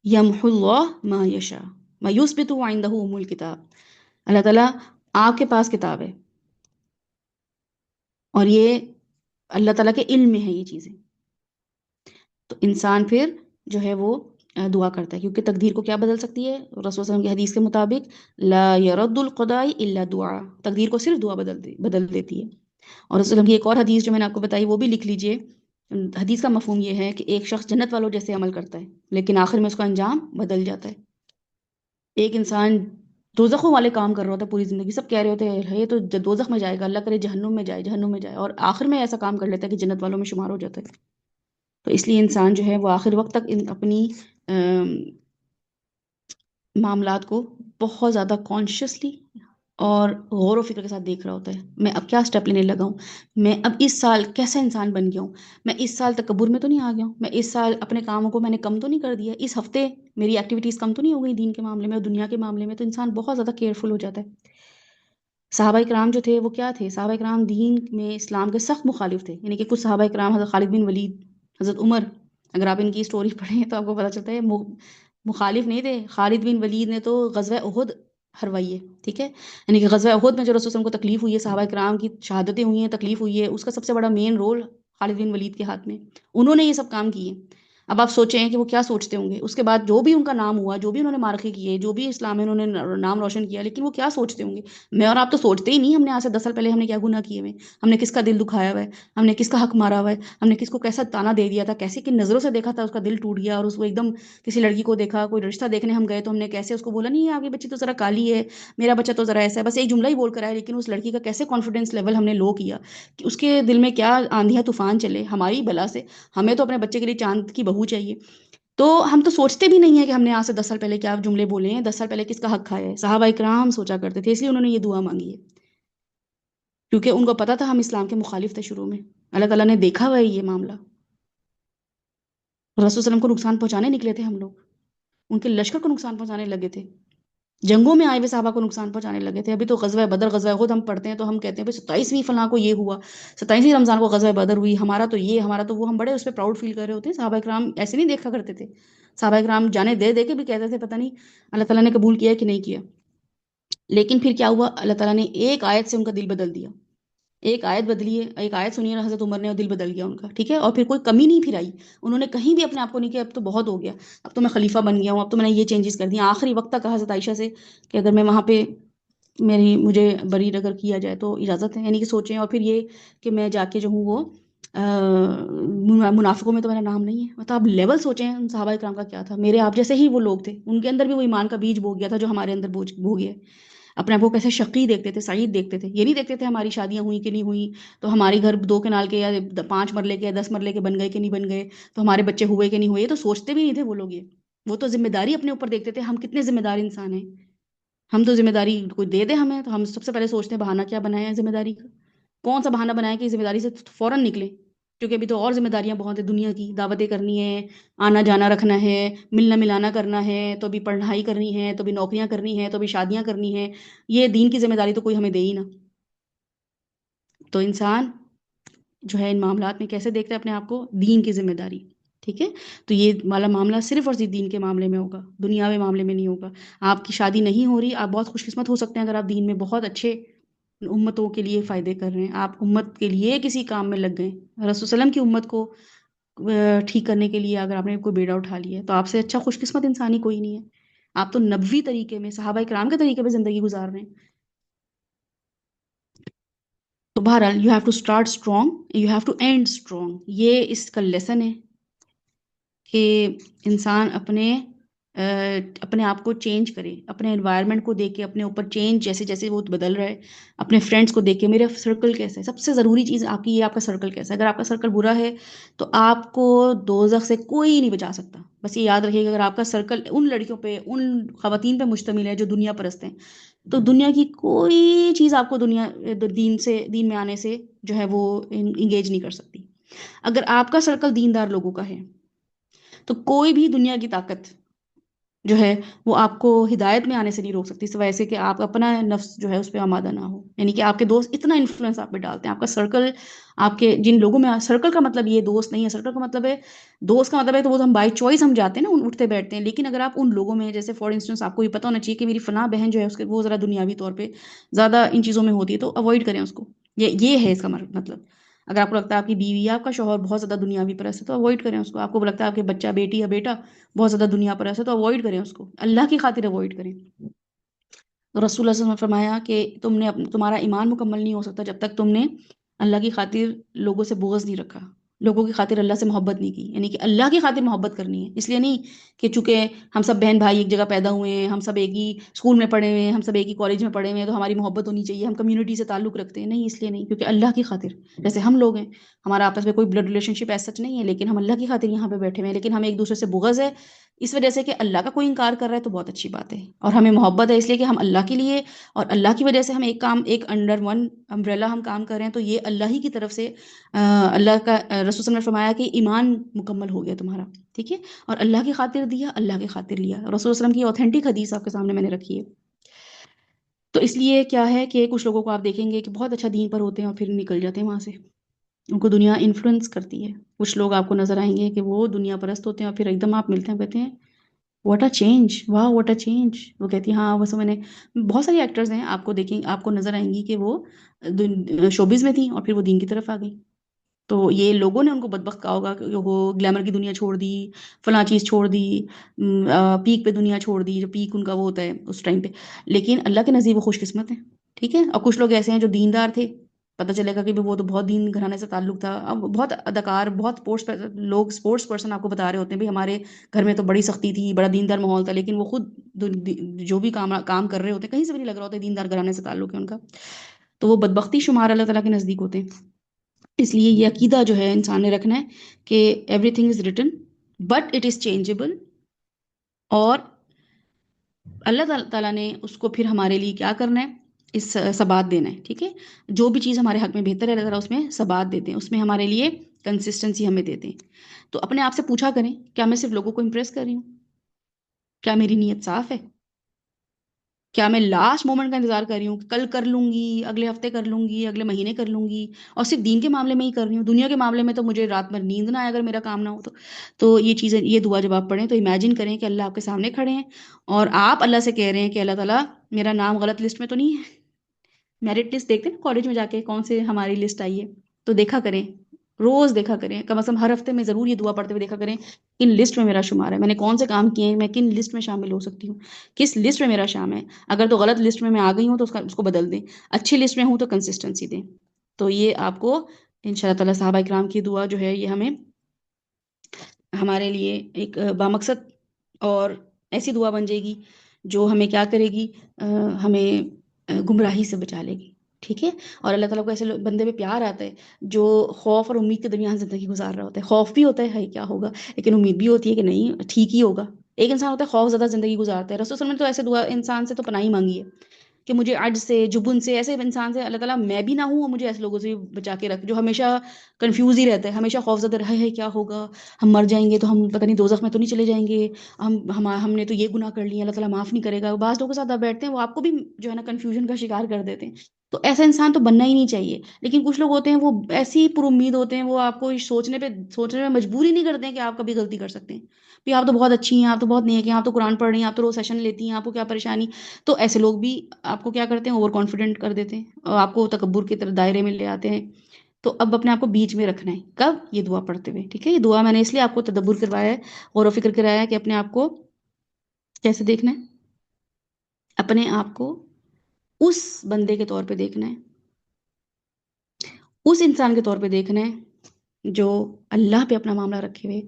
یمحو اللہ ما یشاء ویثبت وعندہ ام الکتاب، اللہ تعالیٰ آپ کے پاس کتاب ہے اور یہ اللہ تعالیٰ کے علم میں ہے یہ چیزیں، تو انسان پھر جو ہے وہ دعا کرتا ہے، کیونکہ تقدیر کو کیا بدل سکتی ہے؟ رسول صلی اللہ علیہ وسلم کی حدیث کے مطابق لا يرد القضاء الا دعا، تقدیر کو صرف دعا بدل دیتی ہے۔ اور رسول صلی اللہ علیہ وسلم کی ایک اور حدیث جو میں نے آپ کو بتائی وہ بھی لکھ لیجئے۔ حدیث کا مفہوم یہ ہے کہ ایک شخص جنت والوں جیسے عمل کرتا ہے لیکن آخر میں اس کا انجام بدل جاتا ہے۔ ایک انسان دوزخوں والے کام کر رہا ہوتا ہے پوری زندگی، سب کہہ رہے ہوتے ہیں یہ تو دوزخ میں جائے گا، اللہ کرے جہنم میں جائے، جہنم میں جائے، اور آخر میں ایسا کام کر لیتا ہے کہ جنت والوں میں شمار ہو جاتا ہے۔ تو اس لیے انسان جو ہے وہ آخر وقت تک اپنی معاملات کو بہت زیادہ کانشیسلی اور غور و فکر کے ساتھ دیکھ رہا ہوتا ہے، میں اب کیا سٹیپ لینے لگا ہوں، میں اب اس سال کیسا انسان بن گیا ہوں، میں اس سال تکبر میں تو نہیں آ گیا ہوں، میں اس سال اپنے کاموں کو میں نے کم تو نہیں کر دیا، اس ہفتے میری ایکٹیویٹیز کم تو نہیں ہو گئی دین کے معاملے میں اور دنیا کے معاملے میں، تو انسان بہت زیادہ کیئرفل ہو جاتا ہے۔ صحابہ کرام جو تھے وہ کیا تھے؟ صحابہ کرام دین میں اسلام کے سخت مخالف تھے، یعنی کہ کچھ صحابہ کرام حضرت خالد بن ولید، حضرت عمر، اگر آپ ان کی سٹوری پڑھیں تو آپ کو پتہ چلتا ہے مخالف نہیں تھے۔ خالد بن ولید نے تو غزوہ احد ہروائی ہے، ٹھیک ہے، یعنی کہ غزوہ احد میں جو رسول صلی اللہ علیہ وسلم کو تکلیف ہوئی ہے، صحابہ کرام کی شہادتیں ہوئی ہیں، تکلیف ہوئی ہے، اس کا سب سے بڑا مین رول خالد بن ولید کے ہاتھ میں، انہوں نے یہ سب کام کیے۔ اب آپ سوچیں کہ وہ کیا سوچتے ہوں گے، اس کے بعد جو بھی ان کا نام ہوا، جو بھی انہوں نے معرکے کیے، جو بھی اسلام میں انہوں نے نام روشن کیا، لیکن وہ کیا سوچتے ہوں گے؟ میں اور آپ تو سوچتے ہی نہیں، ہم نے آج سے 10 سال پہلے ہم نے کیا گناہ کیے ہوئے، ہم نے کس کا دل دکھایا ہوا ہے، ہم نے کس کا حق مارا ہوا ہے، ہم نے کس کو کیسا تانا دے دیا تھا، کیسے کن نظروں سے دیکھا تھا، اس کا دل ٹوٹ گیا، اور اس کو ایک دم کسی لڑکی کو دیکھا، کوئی رشتہ دیکھنے ہم گئے تو ہم نے کیسے اس کو بولا نہیں آگے بچی تو ذرا کالی ہے، میرا بچہ تو ذرا ایسا ہے، بس ایک جملہ ہی بول کر آئے، لیکن اس لڑکی کا کیسے کانفیڈنس لیول ہم نے لو کیا کہ اس کے دل میں کیا آندھیاں طوفان چلے ہماری بلا سے، ہمیں تو اپنے بچے کے لیے چاند کی بہو چاہیے۔ تو ہم تو سوچتے بھی نہیں ہیں کہ ہم نے آج سے 10 سال پہلے کیا جملے بولے ہیں، 10 سال پہلے کس کا حق کھایا ہے۔ صحابہ اکرام سوچا کرتے تھے، اس لیے انہوں نے یہ دعا مانگی ہے، کیونکہ ان کو پتا تھا ہم اسلام کے مخالف تھے شروع میں، اللہ تعالیٰ نے دیکھا ہوا ہے یہ معاملہ، رسول صلی اللہ علیہ وسلم کو نقصان پہنچانے نکلے تھے ہم لوگ، ان کے لشکر کو نقصان پہنچانے لگے تھے، جنگوں میں آئے ہوئے صحابہ کو نقصان پہنچانے لگے تھے۔ ابھی تو غزوہ بدر، غزوہ احد ہم پڑھتے ہیں تو ہم کہتے ہیں بھائی 27ویں فلاں کو یہ ہوا، 27ویں رمضان کو غزوہ بدر ہوئی، ہمارا تو یہ، ہمارا تو وہ، ہم بڑے اس پہ پراؤڈ فیل کر رہے ہوتے ہیں۔ صحابہ کرام ایسے نہیں دیکھا کرتے تھے، صحابہ کرام جانے دے دے کے بھی کہتے تھے پتہ نہیں اللہ تعالیٰ نے قبول کیا کہ نہیں کیا۔ لیکن پھر کیا ہوا، اللہ تعالیٰ نے ایک آیت سے ان کا دل بدل دیا، ایک آیت بدلی ہے، ایک آیت سنی ہے حضرت عمر نے اور دل بدل گیا ان کا، ٹھیک ہے، اور پھر کوئی کمی نہیں پھر آئی، انہوں نے کہیں بھی اپنے آپ کو نہیں کیا اب تو بہت ہو گیا، اب تو میں خلیفہ بن گیا ہوں، اب تو میں نے یہ چینجز کر دیا، آخری وقت تک کہا حضرت عائشہ سے کہ اگر میں وہاں پہ مجھے بری اگر کیا جائے تو اجازت ہے، یعنی کہ سوچیں، اور پھر یہ کہ میں جا کے جو ہوں وہ منافقوں میں تو میرا نام نہیں ہے، مطلب آپ لیول سوچیں ان صحابہ کرام کا کیا تھا، میرے آپ جیسے ہی وہ لوگ تھے، ان کے اندر بھی وہ ایمان کا بیج بو گیا تھا جو ہمارے اندر بو گیا ہے۔ اپنے آپ کو کیسے شقی دیکھتے تھے، سعید دیکھتے تھے، یہ نہیں دیکھتے تھے ہماری شادیاں ہوئی کہ نہیں ہوئی، تو ہمارے گھر 2 کنال کے یا 5 مرلے کے یا 10 مرلے کے بن گئے کہ نہیں بن گئے، تو ہمارے بچے ہوئے کہ نہیں ہوئے، یہ تو سوچتے بھی نہیں تھے وہ لوگ، یہ وہ تو ذمہ داری اپنے اوپر دیکھتے تھے، ہم کتنے ذمہ دار انسان ہیں، ہم تو ذمہ داری کوئی دے دے ہمیں تو ہم سب سے پہلے سوچتے ہیں بہانہ کیا بنایا ہے ذمہ داری کا، کون سا بہانہ بنایا کہ ذمہ داری سے فوراً نکلے، کیونکہ ابھی تو اور ذمہ داریاں بہت ہیں، دنیا کی دعوتیں کرنی ہے، آنا جانا رکھنا ہے، ملنا ملانا کرنا ہے، تو بھی پڑھائی کرنی ہے، تو بھی نوکریاں کرنی ہے، تو بھی شادیاں کرنی ہے، یہ دین کی ذمہ داری تو کوئی ہمیں دے ہی نہ۔ تو انسان جو ہے ان معاملات میں کیسے دیکھتا ہے اپنے آپ کو؟ دین کی ذمہ داری، ٹھیک ہے، تو یہ والا معاملہ صرف اور صرف دین کے معاملے میں ہوگا، دنیاوی معاملے میں نہیں ہوگا۔ آپ کی شادی نہیں ہو رہی، آپ بہت خوش قسمت ہو سکتے ہیں اگر آپ دین میں بہت اچھے امتوں کے لیے فائدے کر رہے ہیں، آپ امت کے لیے کسی کام میں لگ گئے، رسول صلی اللہ علیہ وسلم کی امت کو ٹھیک کرنے کے لیے اگر آپ نے کوئی بیڑا اٹھا لیا ہے تو آپ سے اچھا خوش قسمت انسان ہی کوئی نہیں ہے، آپ تو نبوی طریقے میں صحابہ کرام کے طریقے پہ زندگی گزار رہے ہیں۔ تو بہرحال you have to start strong, you have to end strong, یہ اس کا لیسن ہے کہ انسان اپنے اپنے آپ کو چینج کریں، اپنے انوائرمنٹ کو دیکھ کے اپنے اوپر چینج جیسے جیسے وہ بدل رہا ہے، اپنے فرینڈس کو دیکھ کے میرا سرکل کیسا ہے، سب سے ضروری چیز آپ کی یہ آپ کا سرکل کیسا ہے۔ اگر آپ کا سرکل برا ہے تو آپ کو دوزخ سے کوئی نہیں بچا سکتا۔ بس یہ یاد رکھیے کہ اگر آپ کا سرکل ان لڑکیوں پہ، ان خواتین پہ مشتمل ہے جو دنیا پرست ہیں، تو دنیا کی کوئی چیز آپ کو دنیا دین میں آنے سے جو ہے وہ انگیج نہیں کر سکتی۔ اگر آپ کا سرکل دیندار لوگوں کا ہے تو کوئی بھی دنیا کی طاقت جو ہے وہ آپ کو ہدایت میں آنے سے نہیں روک سکتی، سوائے ایسے کہ آپ اپنا نفس جو ہے اس پہ آمادہ نہ ہو، یعنی کہ آپ کے دوست اتنا انفلوئنس آپ پہ ڈالتے ہیں، آپ کا سرکل، آپ کے جن لوگوں میں، سرکل کا مطلب یہ دوست نہیں ہے، سرکل کا مطلب ہے، دوست کا مطلب ہے تو وہ تو ہم بائی چوائس ہم جاتے ہیں نا، اٹھتے بیٹھتے ہیں، لیکن اگر آپ ان لوگوں میں، جیسے فار انسٹنس آپ کو یہ پتا ہونا چاہیے کہ میری فلاں بہن جو ہے اس کے وہ ذرا دنیاوی طور پہ زیادہ ان چیزوں میں ہوتی ہے، تو اوائڈ کریں اس کو، یہ ہے اس کا مطلب۔ اگر آپ کو لگتا ہے آپ کی بیوی یا آپ کا شوہر بہت زیادہ دنیاوی پرست ہے تو اوائڈ کریں اس کو۔ آپ کو لگتا ہے آپ کے بچہ، بیٹی یا بیٹا بہت زیادہ دنیا پرست ہے تو اوائڈ کریں اس کو، اللہ کی خاطر اوائڈ کریں۔ تو رسول اللہ صلی اللہ علیہ وسلم نے فرمایا کہ تمہارا ایمان مکمل نہیں ہو سکتا جب تک تم نے اللہ کی خاطر لوگوں سے بغض نہیں رکھا، لوگوں کی خاطر اللہ سے محبت نہیں کی، یعنی کہ اللہ کی خاطر محبت کرنی ہے، اس لیے نہیں کہ چونکہ ہم سب بہن بھائی ایک جگہ پیدا ہوئے ہیں، ہم سب ایک ہی اسکول میں پڑھے ہوئے ہیں، ہم سب ایک ہی کالج میں پڑھے ہوئے ہیں تو ہماری محبت ہونی چاہیے، ہم کمیونٹی سے تعلق رکھتے ہیں، نہیں، اس لیے نہیں، کیونکہ اللہ کی خاطر، جیسے ہم لوگ ہیں، ہمارا آپس میں کوئی بلڈ ریلیشن شپ ایسا سچ نہیں ہے، لیکن ہم اللہ کی خاطر یہاں پہ بیٹھے ہوئے ہیں، لیکن ہمیں ایک دوسرے سے بغض ہے اس وجہ سے کہ اللہ کا کوئی انکار کر رہا ہے تو بہت اچھی بات ہے، اور ہمیں محبت ہے اس لیے کہ ہم اللہ کے لیے اور اللہ کی وجہ سے ہم ایک انڈر ون امبریلا ہم کام کر رہے ہیں، تو یہ اللہ ہی کی طرف سے اللہ کا رسول صلی اللہ علیہ وسلم نے فرمایا کہ ایمان مکمل ہو گیا تمہارا، ٹھیک ہے، اور اللہ کی خاطر دیا، اللہ کی خاطر لیا، رسول صلی اللہ علیہ وسلم کی اوتھینٹک حدیث آپ کے سامنے میں نے رکھی ہے۔ تو اس لیے کیا ہے کہ کچھ لوگوں کو آپ دیکھیں گے کہ بہت اچھا دین پر ہوتے ہیں اور پھر نکل جاتے ہیں وہاں سے، ان کو دنیا انفلوئنس کرتی ہے۔ کچھ لوگ آپ کو نظر آئیں گے کہ وہ دنیا پرست ہوتے ہیں اور پھر ایک دم آپ ملتے ہیں کہتے ہیں واٹ اے چینج، واہ واٹ اے چینج، وہ کہتی ہیں ہاں بس میں نے، بہت ساری ایکٹرز ہیں آپ کو دیکھیں، آپ کو نظر آئیں گی کہ وہ شوبز میں تھیں اور پھر وہ دین کی طرف آ گئی، تو یہ لوگوں نے ان کو بدبخت کہا ہوگا کہ وہ گلیمر کی دنیا چھوڑ دی، فلاں چیز چھوڑ دی، پیک پہ دنیا چھوڑ دی، جو پیک ان کا وہ ہوتا ہے اس ٹائم پہ، لیکن اللہ کے نزدیک وہ خوش قسمت ہیں، ٹھیک ہے۔ اور کچھ لوگ ایسے ہیں جو دیندار تھے، پتہ چلے گا کہ وہ تو بہت دین گھرانے سے تعلق تھا، اب بہت اداکار، بہت لوگ اسپورٹس پرسن آپ کو بتا رہے ہوتے ہیں بھی ہمارے گھر میں تو بڑی سختی تھی، بڑا دیندار ماحول تھا، لیکن وہ خود جو بھی کام کر رہے ہوتے ہیں کہیں سے بھی نہیں لگ رہا ہوتا ہے دیندار گھرانے سے تعلق ہے ان کا، تو وہ بدبختی شمار اللہ تعالیٰ کے نزدیک ہوتے ہیں۔ اس لیے یہ عقیدہ جو ہے انسان نے رکھنا ہے کہ everything is written but it is changeable, اور اللہ تعالیٰ نے اس کو پھر ہمارے لیے کیا کرنا ہے، اس ثبات دینا ہے، ٹھیک ہے، جو بھی چیز ہمارے حق میں بہتر ہے اللہ تعالیٰ اس میں ثبات دیتے ہیں، اس میں ہمارے لیے کنسسٹنسی ہمیں دیتے ہیں۔ تو اپنے آپ سے پوچھا کریں کیا میں صرف لوگوں کو امپریس کر رہی ہوں، کیا میری نیت صاف ہے، کیا میں لاسٹ مومنٹ کا انتظار کر رہی ہوں کہ کل کر لوں گی، اگلے ہفتے کر لوں گی، اگلے مہینے کر لوں گی، اور صرف دین کے معاملے میں ہی کر رہی ہوں، دنیا کے معاملے میں تو مجھے رات بھر نیند نہ آئے اگر میرا کام نہ ہو تو یہ چیزیں، یہ دعا جب آپ پڑھیں تو امیجن کریں کہ اللہ آپ کے سامنے کھڑے ہیں اور آپ اللہ سے کہہ رہے ہیں کہ اللہ تعالیٰ میرا نام غلط لسٹ میں تو نہیں ہے، میرٹ لسٹ دیکھتے ہیں نا کالج میں جا کے کون سے ہماری لسٹ آئی ہے، تو دیکھا کریں، روز دیکھا کریں، کم از کم ہر ہفتے میں ضرور یہ دعا پڑھتے ہوئے دیکھا کریں کن لسٹ میں میرا شمار ہے، میں نے کون سے کام کیے ہیں، میں کن لسٹ میں شامل ہو سکتی ہوں، کس لسٹ میں میرا شام ہے، اگر تو غلط لسٹ میں آ گئی ہوں تو اس کو بدل دیں، اچھی لسٹ میں ہوں تو کنسسٹنسی دیں۔ تو یہ آپ کو ان شاء اللہ تعالیٰ صحابہ اکرام کی دعا جو ہے یہ ہمیں ہمارے لیے ایک بامقصد اور ایسی دعا بن جائے گی جو ہمیں کیا کرے گی، ہمیں گمراہی سے بچا لے گی، ٹھیک ہے۔ اور اللہ تعالیٰ کو ایسے بندے پہ پیار آتا ہے جو خوف اور امید کے درمیان زندگی گزار رہا ہوتا ہے، خوف بھی ہوتا ہے کیا ہوگا، لیکن امید بھی ہوتی ہے کہ نہیں ٹھیک ہی ہوگا۔ ایک انسان ہوتا ہے خوف زدہ زندگی گزارتا ہے، رسول صلی اللہ علیہ وسلم نے تو ایسے دعا انسان سے تو پناہ ہی مانگی ہے کہ مجھے عجز سے، جبن سے، ایسے انسان سے اللہ تعالیٰ میں بھی نہ ہوں اور مجھے ایسے لوگوں سے بھی بچا کے رکھ جو ہمیشہ کنفیوز ہی رہتا ہے، ہمیشہ خوف زدہ رہا ہے کیا ہوگا، ہم مر جائیں گے تو ہم پتہ نہیں دوزخ میں تو نہیں چلے جائیں گے، ہم نے تو یہ گناہ کر لیا اللہ تعالیٰ معاف نہیں کرے گا، بعض لوگوں کے ساتھ آپ بیٹھتے ہیں وہ آپ کو بھی جو ہے نا کنفیوژن کا شکار کر دیتے ہیں، تو ایسا انسان تو بننا ہی نہیں چاہیے۔ لیکن کچھ لوگ ہوتے ہیں وہ ایسی ہی پر امید ہوتے ہیں، وہ آپ کو سوچنے میں مجبور ہی نہیں کرتے ہیں کہ آپ کبھی غلطی کر سکتے ہیں، بھی آپ تو بہت اچھی ہیں، آپ تو بہت نیک ہیں، آپ تو قرآن پڑھ رہی ہیں، آپ تو روز سیشن لیتی ہیں، آپ کو کیا پریشانی، تو ایسے لوگ بھی آپ کو کیا کرتے ہیں اوور کانفیڈنٹ کر دیتے ہیں اور آپ کو تکبر کی طرف دائرے میں لے آتے ہیں۔ تو اب اپنے آپ کو بیچ میں رکھنا ہے، کب، یہ دعا پڑھتے ہوئے، ٹھیک ہے، یہ دعا میں نے اس لیے آپ کو تدبر کروایا ہے، غور و فکر کرایا ہے کہ اپنے آپ کو کیسے دیکھنا ہے، اپنے آپ کو اس بندے کے طور پہ دیکھنا ہے، اس انسان کے طور پہ دیکھنا ہے جو اللہ پہ اپنا معاملہ رکھے ہوئے،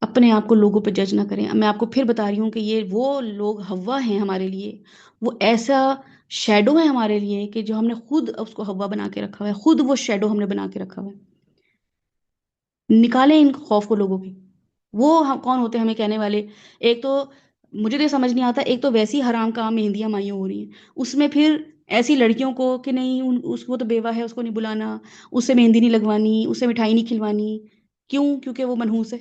اپنے آپ کو لوگوں پہ جج نہ کریں. میں آپ کو پھر بتا رہی ہوں کہ یہ وہ لوگ حوا ہیں ہمارے لیے، وہ ایسا شیڈو ہے ہمارے لیے کہ جو ہم نے خود اس کو حوا بنا کے رکھا ہوا ہے، خود وہ شیڈو ہم نے بنا کے رکھا ہوا ہے. نکالیں ان خوف کو لوگوں کے. وہ کون ہوتے ہیں ہمیں کہنے والے؟ ایک تو مجھے تو یہ سمجھ نہیں آتا، ایک تو ویسی حرام کام مہندیاں مائیوں ہو رہی ہیں، اس میں پھر ایسی لڑکیوں کو کہ نہیں اس کو تو بیوہ ہے، اس کو نہیں بلانا، اس سے مہندی نہیں لگوانی، اس سے مٹھائی نہیں کھلوانی. کیوں؟ کیونکہ وہ منحوس ہے.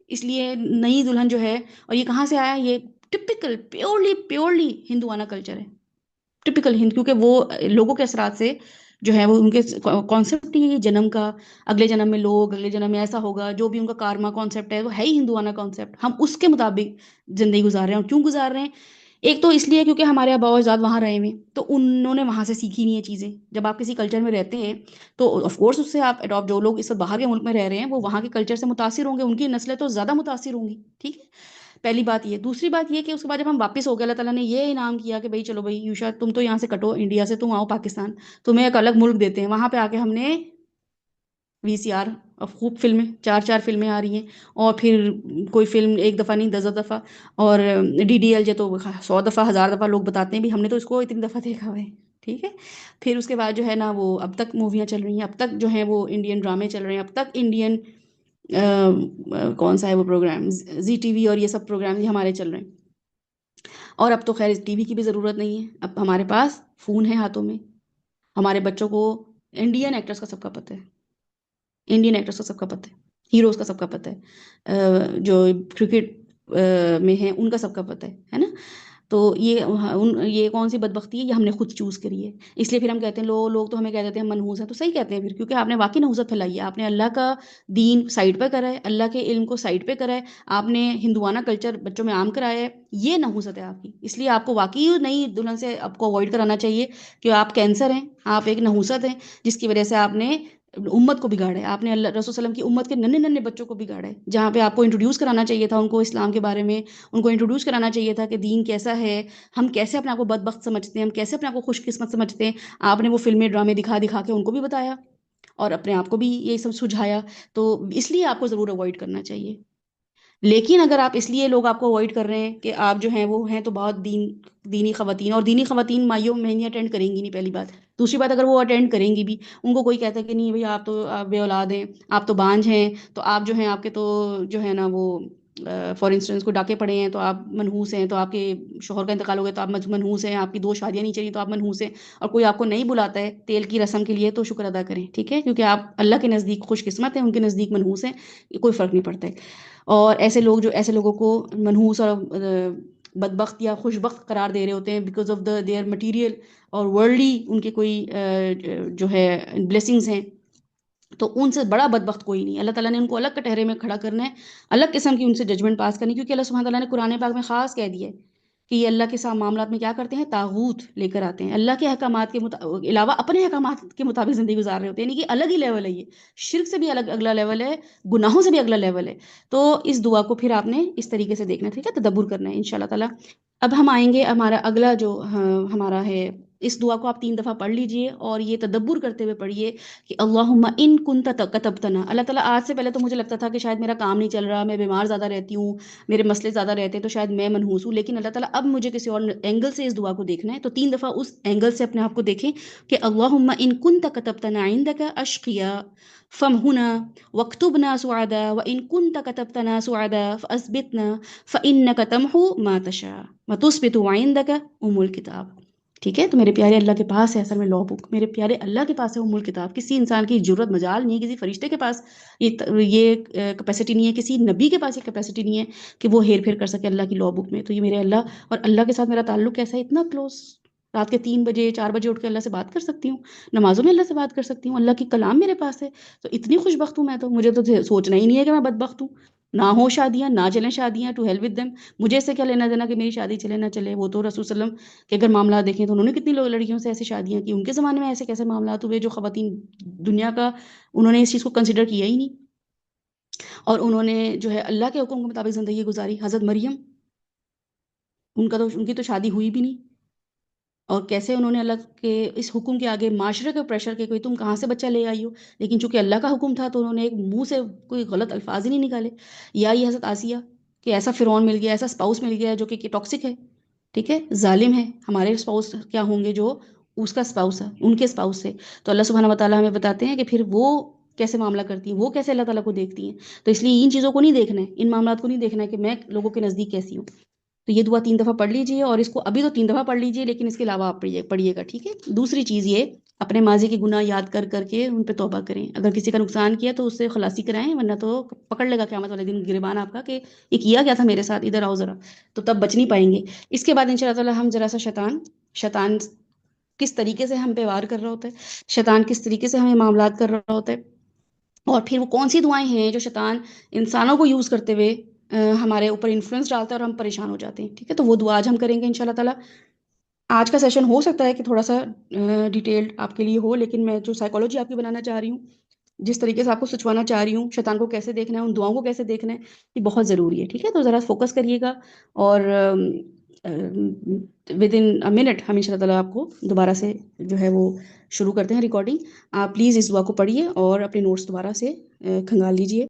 اس لیے نئی دلہن جو ہے، اور یہ کہاں سے آیا؟ یہ ٹپکل پیورلی پیورلی ہندوانہ کلچر ہے. ٹپکل ہند، کیونکہ وہ لوگوں کے اثرات سے جو ہے وہ ان کے کانسیپٹ ہی ہے جنم کا، اگلے جنم میں لوگ، اگلے جنم میں ایسا ہوگا، جو بھی ان کا کارما کانسیپٹ ہے وہ ہے ہی ہندوانہ کانسیپٹ. ہم اس کے مطابق زندگی گزار رہے ہیں. اور کیوں گزار رہے ہیں؟ ایک تو اس لیے کیونکہ ہمارے آباء و اجداد وہاں رہے ہوئے، تو انہوں نے وہاں سے سیکھی نہیں ہے چیزیں. جب آپ کسی کلچر میں رہتے ہیں تو آف کورس اس سے آپ اڈاپٹ، جو لوگ اس وقت باہر کے ملک میں رہ رہے ہیں وہ وہاں کے کلچر سے متاثر ہوں گے، ان کی نسلیں تو زیادہ متاثر ہوں گی. ٹھیک ہے، پہلی بات یہ. دوسری بات یہ کہ اس کے بعد جب ہم واپس ہو گئے، اللہ تعالیٰ نے یہ انعام کیا کہ بھائی چلو بھائی یوشا، تم تو یہاں سے کٹو انڈیا سے، تم آؤ پاکستان، تمہیں ایک الگ ملک دیتے ہیں. وہاں پہ آ کے ہم نے وی سی آر، اب خوب فلمیں، چار چار فلمیں آ رہی ہیں، اور پھر کوئی فلم ایک دفعہ نہیں 10 دفعہ، اور ڈی ڈی ایل جے تو 100 دفعہ 1000 دفعہ لوگ بتاتے ہیں بھی ہم نے تو اس کو اتنی دفعہ دیکھا ہوا ہے. ٹھیک ہے. پھر اس کے بعد جو ہے نا وہ اب تک موویاں چل رہی ہیں، اب تک جو ہیں وہ انڈین ڈرامے چل رہے ہیں، اب تک انڈین کون سا ہے وہ پروگرام، زی ٹی وی اور یہ سب پروگرام یہ ہمارے چل رہے ہیں. اور اب تو خیر ٹی وی کی بھی ضرورت نہیں ہے، اب ہمارے پاس فون ہے ہاتھوں میں. ہمارے بچوں کو انڈین ایکٹرز کا سب کا پتہ ہے، انڈین ایکٹرز کا سب کا پتہ ہے، ہیروز کا سب کا پتہ ہے، جو کرکٹ میں ہیں ان کا سب کا پتہ ہے نا. تو یہ کون سی بدبختی ہے؟ یہ ہم نے خود چوز کری ہے. اس لیے پھر ہم کہتے ہیں لوگ تو ہمیں کہہ دیتے ہیں ہم منحوس ہیں. تو صحیح کہتے ہیں پھر، کیونکہ آپ نے واقعی نہوست پھیلائی ہے. آپ نے اللہ کا دین سائڈ پہ کرا ہے، اللہ کے علم کو سائڈ پہ کرا ہے، آپ نے ہندوانہ کلچر بچوں میں عام کرایا ہے. یہ نحوست ہے آپ کی. اس لیے آپ کو واقعی نئی دلہن سے آپ کو اوائڈ کرانا چاہیے کہ آپ کینسر ہیں، آپ ایک نحوست ہیں، جس کی وجہ سے آپ نے امت کو بگاڑا ہے. آپ نے اللہ رسول صلی اللہ علیہ وسلم کی امت کے ننھے ننھے بچوں کو بگاڑا ہے. جہاں پہ آپ کو انٹروڈیوس کرانا چاہیے تھا ان کو اسلام کے بارے میں، ان کو انٹروڈیوس کرانا چاہیے تھا کہ دین کیسا ہے، ہم کیسے اپنے آپ کو بدبخت سمجھتے ہیں، ہم کیسے اپنے آپ کو خوش قسمت سمجھتے ہیں. آپ نے وہ فلمیں ڈرامے دکھا دکھا کے ان کو بھی بتایا اور اپنے آپ کو بھی یہ سب سجھایا. تو اس لیے آپ کو ضرور اوائڈ کرنا چاہیے. لیکن اگر آپ اس لیے لوگ آپ کو اوائڈ کر رہے ہیں کہ آپ جو ہیں وہ ہیں تو بہت دینی خواتین، اور دینی خواتین مائیوں میں نہیں اٹینڈ کریں گی نہیں، پہلی بات. دوسری بات، اگر وہ اٹینڈ کریں گی بھی، ان کو کوئی کہتا ہے کہ نہیں بھئی آپ تو آپ بے اولاد ہیں، آپ تو بانجھ ہیں، تو آپ جو ہیں آپ کے تو جو ہے نا وہ فار انسٹنس کو ڈاکے پڑے ہیں تو آپ منحوس ہیں، تو آپ کے شوہر کا انتقال ہو گیا تو آپ منحوس ہیں، آپ کی 2 شادیاں نہیں چلی تو آپ منحوس ہیں، اور کوئی آپ کو نہیں بلاتا ہے تیل کی رسم کے لیے تو شکر ادا کریں. ٹھیک ہے، کیونکہ آپ اللہ کے نزدیک خوش قسمت ہیں، ان کے نزدیک منحوس ہیں، کوئی فرق نہیں پڑتا ہے. اور ایسے لوگ جو ایسے لوگوں کو منحوس اور بدبخت یا خوشبخت قرار دے رہے ہوتے ہیں بیکاز آف دیئر مٹیریل اور ورلڈلی ان کے کوئی جو ہے بلیسنگز ہیں، تو ان سے بڑا بدبخت کوئی نہیں. اللہ تعالیٰ نے ان کو الگ کٹہرے میں کھڑا کرنا ہے، الگ قسم کی ان سے ججمنٹ پاس کرنی، کیونکہ اللہ سبحانہ تعالیٰ نے قرآن پاک میں خاص کہہ دیا ہے کہ یہ اللہ کے ساتھ معاملات میں کیا کرتے ہیں؟ طاغوت لے کر آتے ہیں. اللہ کے احکامات کے علاوہ اپنے احکامات کے مطابق زندگی گزار رہے ہوتے ہیں. یعنی کہ الگ ہی لیول ہے یہ، شرک سے بھی الگ اگلا لیول ہے، گناہوں سے بھی اگلا لیول ہے. تو اس دعا کو پھر آپ نے اس طریقے سے دیکھنا ہے، ٹھیک ہے، تدبر کرنا ہے انشاءاللہ تعالیٰ. اب ہم آئیں گے ہمارا اگلا جو ہمارا ہے، اس دعا کو آپ 3 دفعہ پڑھ لیجئے اور یہ تدبر کرتے ہوئے پڑھیے کہ اللہم ان کنت کتبتنا. اللہ تعالیٰ آج سے پہلے تو مجھے لگتا تھا کہ شاید میرا کام نہیں چل رہا، میں بیمار زیادہ رہتی ہوں، میرے مسئلے زیادہ رہتے ہیں تو شاید میں منحوس ہوں. لیکن اللہ تعالیٰ اب مجھے کسی اور اینگل سے اس دعا کو دیکھنا ہے، تو 3 دفعہ اس اینگل سے اپنے آپ کو دیکھیں کہ اللہم ان کنت کتبتنا عندک اشقیا فمہنا واکتبنا سعدا وان کنت کتبتنا سعدا فاثبتنا فانک تمحو ما تشاء وتثبت عندک الکتاب. ٹھیک ہے. تو میرے پیارے اللہ کے پاس ہے اصل میں لا بک، میرے پیارے اللہ کے پاس ہے الکتاب. کسی انسان کی جرت مجال نہیں، کسی فرشتے کے پاس یہ کیپیسٹی نہیں ہے، کسی نبی کے پاس یہ کیپیسٹی نہیں ہے کہ وہ ہیر پھیر کر سکے اللہ کی لا بک میں. تو یہ میرے اللہ اور اللہ کے ساتھ میرا تعلق کیسا ہے؟ اتنا کلوز. رات کے 3 بجے 4 بجے اٹھ کے اللہ سے بات کر سکتی ہوں، نمازوں میں اللہ سے بات کر سکتی ہوں، اللہ کی کلام میرے پاس ہے. تو اتنی خوش بخت ہوں میں، تو مجھے تو سوچنا ہی نہیں ہے کہ میں بدبخت ہوں. نہ ہو شادیاں، نہ چلیں شادیاں، ٹو ہیل ود دیم. مجھے اس سے کیا لینا دینا کہ میری شادی چلے نہ چلے. وہ تو رسول صلی اللہ علیہ وسلم کہ اگر معاملات دیکھیں تو انہوں نے کتنی لڑکیوں سے ایسی شادیاں کی، ان کے زمانے میں ایسے کیسے معاملات ہوئے جو خواتین دنیا کا انہوں نے اس چیز کو کنسیڈر کیا ہی نہیں، اور انہوں نے جو ہے اللہ کے حکم کے مطابق زندگی گزاری. حضرت مریم، ان کی تو شادی ہوئی بھی نہیں. اور کیسے انہوں نے اللہ کے اس حکم کے آگے معاشرے کے پریشر کے کوئی تم کہاں سے بچہ لے آئی ہو، لیکن چونکہ اللہ کا حکم تھا تو انہوں نے ایک منہ سے کوئی غلط الفاظ ہی نہیں نکالے. یا یہ حضرت آسیہ کہ ایسا فرعون مل گیا، ایسا اسپاؤس مل گیا جو کہ ٹاکسک ہے، ٹھیک ہے، ظالم ہے. ہمارے اسپاؤس کیا ہوں گے جو اس کا اسپاؤس ہے، ان کے اسپاؤس سے. تو اللہ سبحانہ وتعالیٰ ہمیں بتاتے ہیں کہ پھر وہ کیسے معاملہ کرتی ہیں، وہ کیسے اللہ تعالیٰ کو دیکھتی ہیں. تو اس لیے ان چیزوں کو نہیں دیکھنا ہے، ان معاملات کو نہیں دیکھنا ہے کہ میں لوگوں کے نزدیک کیسی ہوں. تو یہ دعا 3 دفعہ پڑھ لیجئے، اور اس کو ابھی تو 3 دفعہ پڑھ لیجئے، لیکن اس کے علاوہ آپ پڑھیے گا، ٹھیک ہے. دوسری چیز یہ، اپنے ماضی کے گناہ یاد کر کر کے ان پہ توبہ کریں. اگر کسی کا نقصان کیا تو اس سے خلاصی کرائیں، ورنہ تو پکڑ لے گا قیامت والے دن گریبان آپ کا کہ یہ کیا گیا تھا میرے ساتھ، ادھر آؤ ذرا. تو تب بچ نہیں پائیں گے. اس کے بعد ان شاء اللہ تعالیٰ ہم ذرا سا شیطان کس طریقے سے ہم پہ وار کر رہا ہوتا ہے، شیطان کس طریقے سے ہمیں معاملات کر رہا ہوتا ہے، اور پھر وہ کون سی دعائیں ہیں جو شیطان انسانوں کو یوز کرتے ہوئے ہمارے اوپر انفلوئنس ڈالتا ہے اور ہم پریشان ہو جاتے ہیں. ٹھیک ہے، تو وہ دعا آج ہم کریں گے ان شاء اللہ تعالیٰ. آج کا سیشن ہو سکتا ہے کہ تھوڑا سا ڈیٹیلڈ آپ کے لیے ہو، لیکن میں جو سائیکالوجی آپ کی بنانا چاہ رہی ہوں، جس طریقے سے آپ کو سچوانا چاہ رہی ہوں، شیطان کو کیسے دیکھنا ہے، ان دعاؤں کو کیسے دیکھنا ہے، یہ بہت ضروری ہے. ٹھیک ہے، تو ذرا فوکس کریے گا. اور ود ان منٹ ہم ان شاء اللہ تعالیٰ آپ کو دوبارہ سے جو ہے وہ شروع کرتے ہیں ریکارڈنگ. آپ پلیز اس دعا کو پڑھیے اور اپنے نوٹس دوبارہ سے کھنگال لیجیے.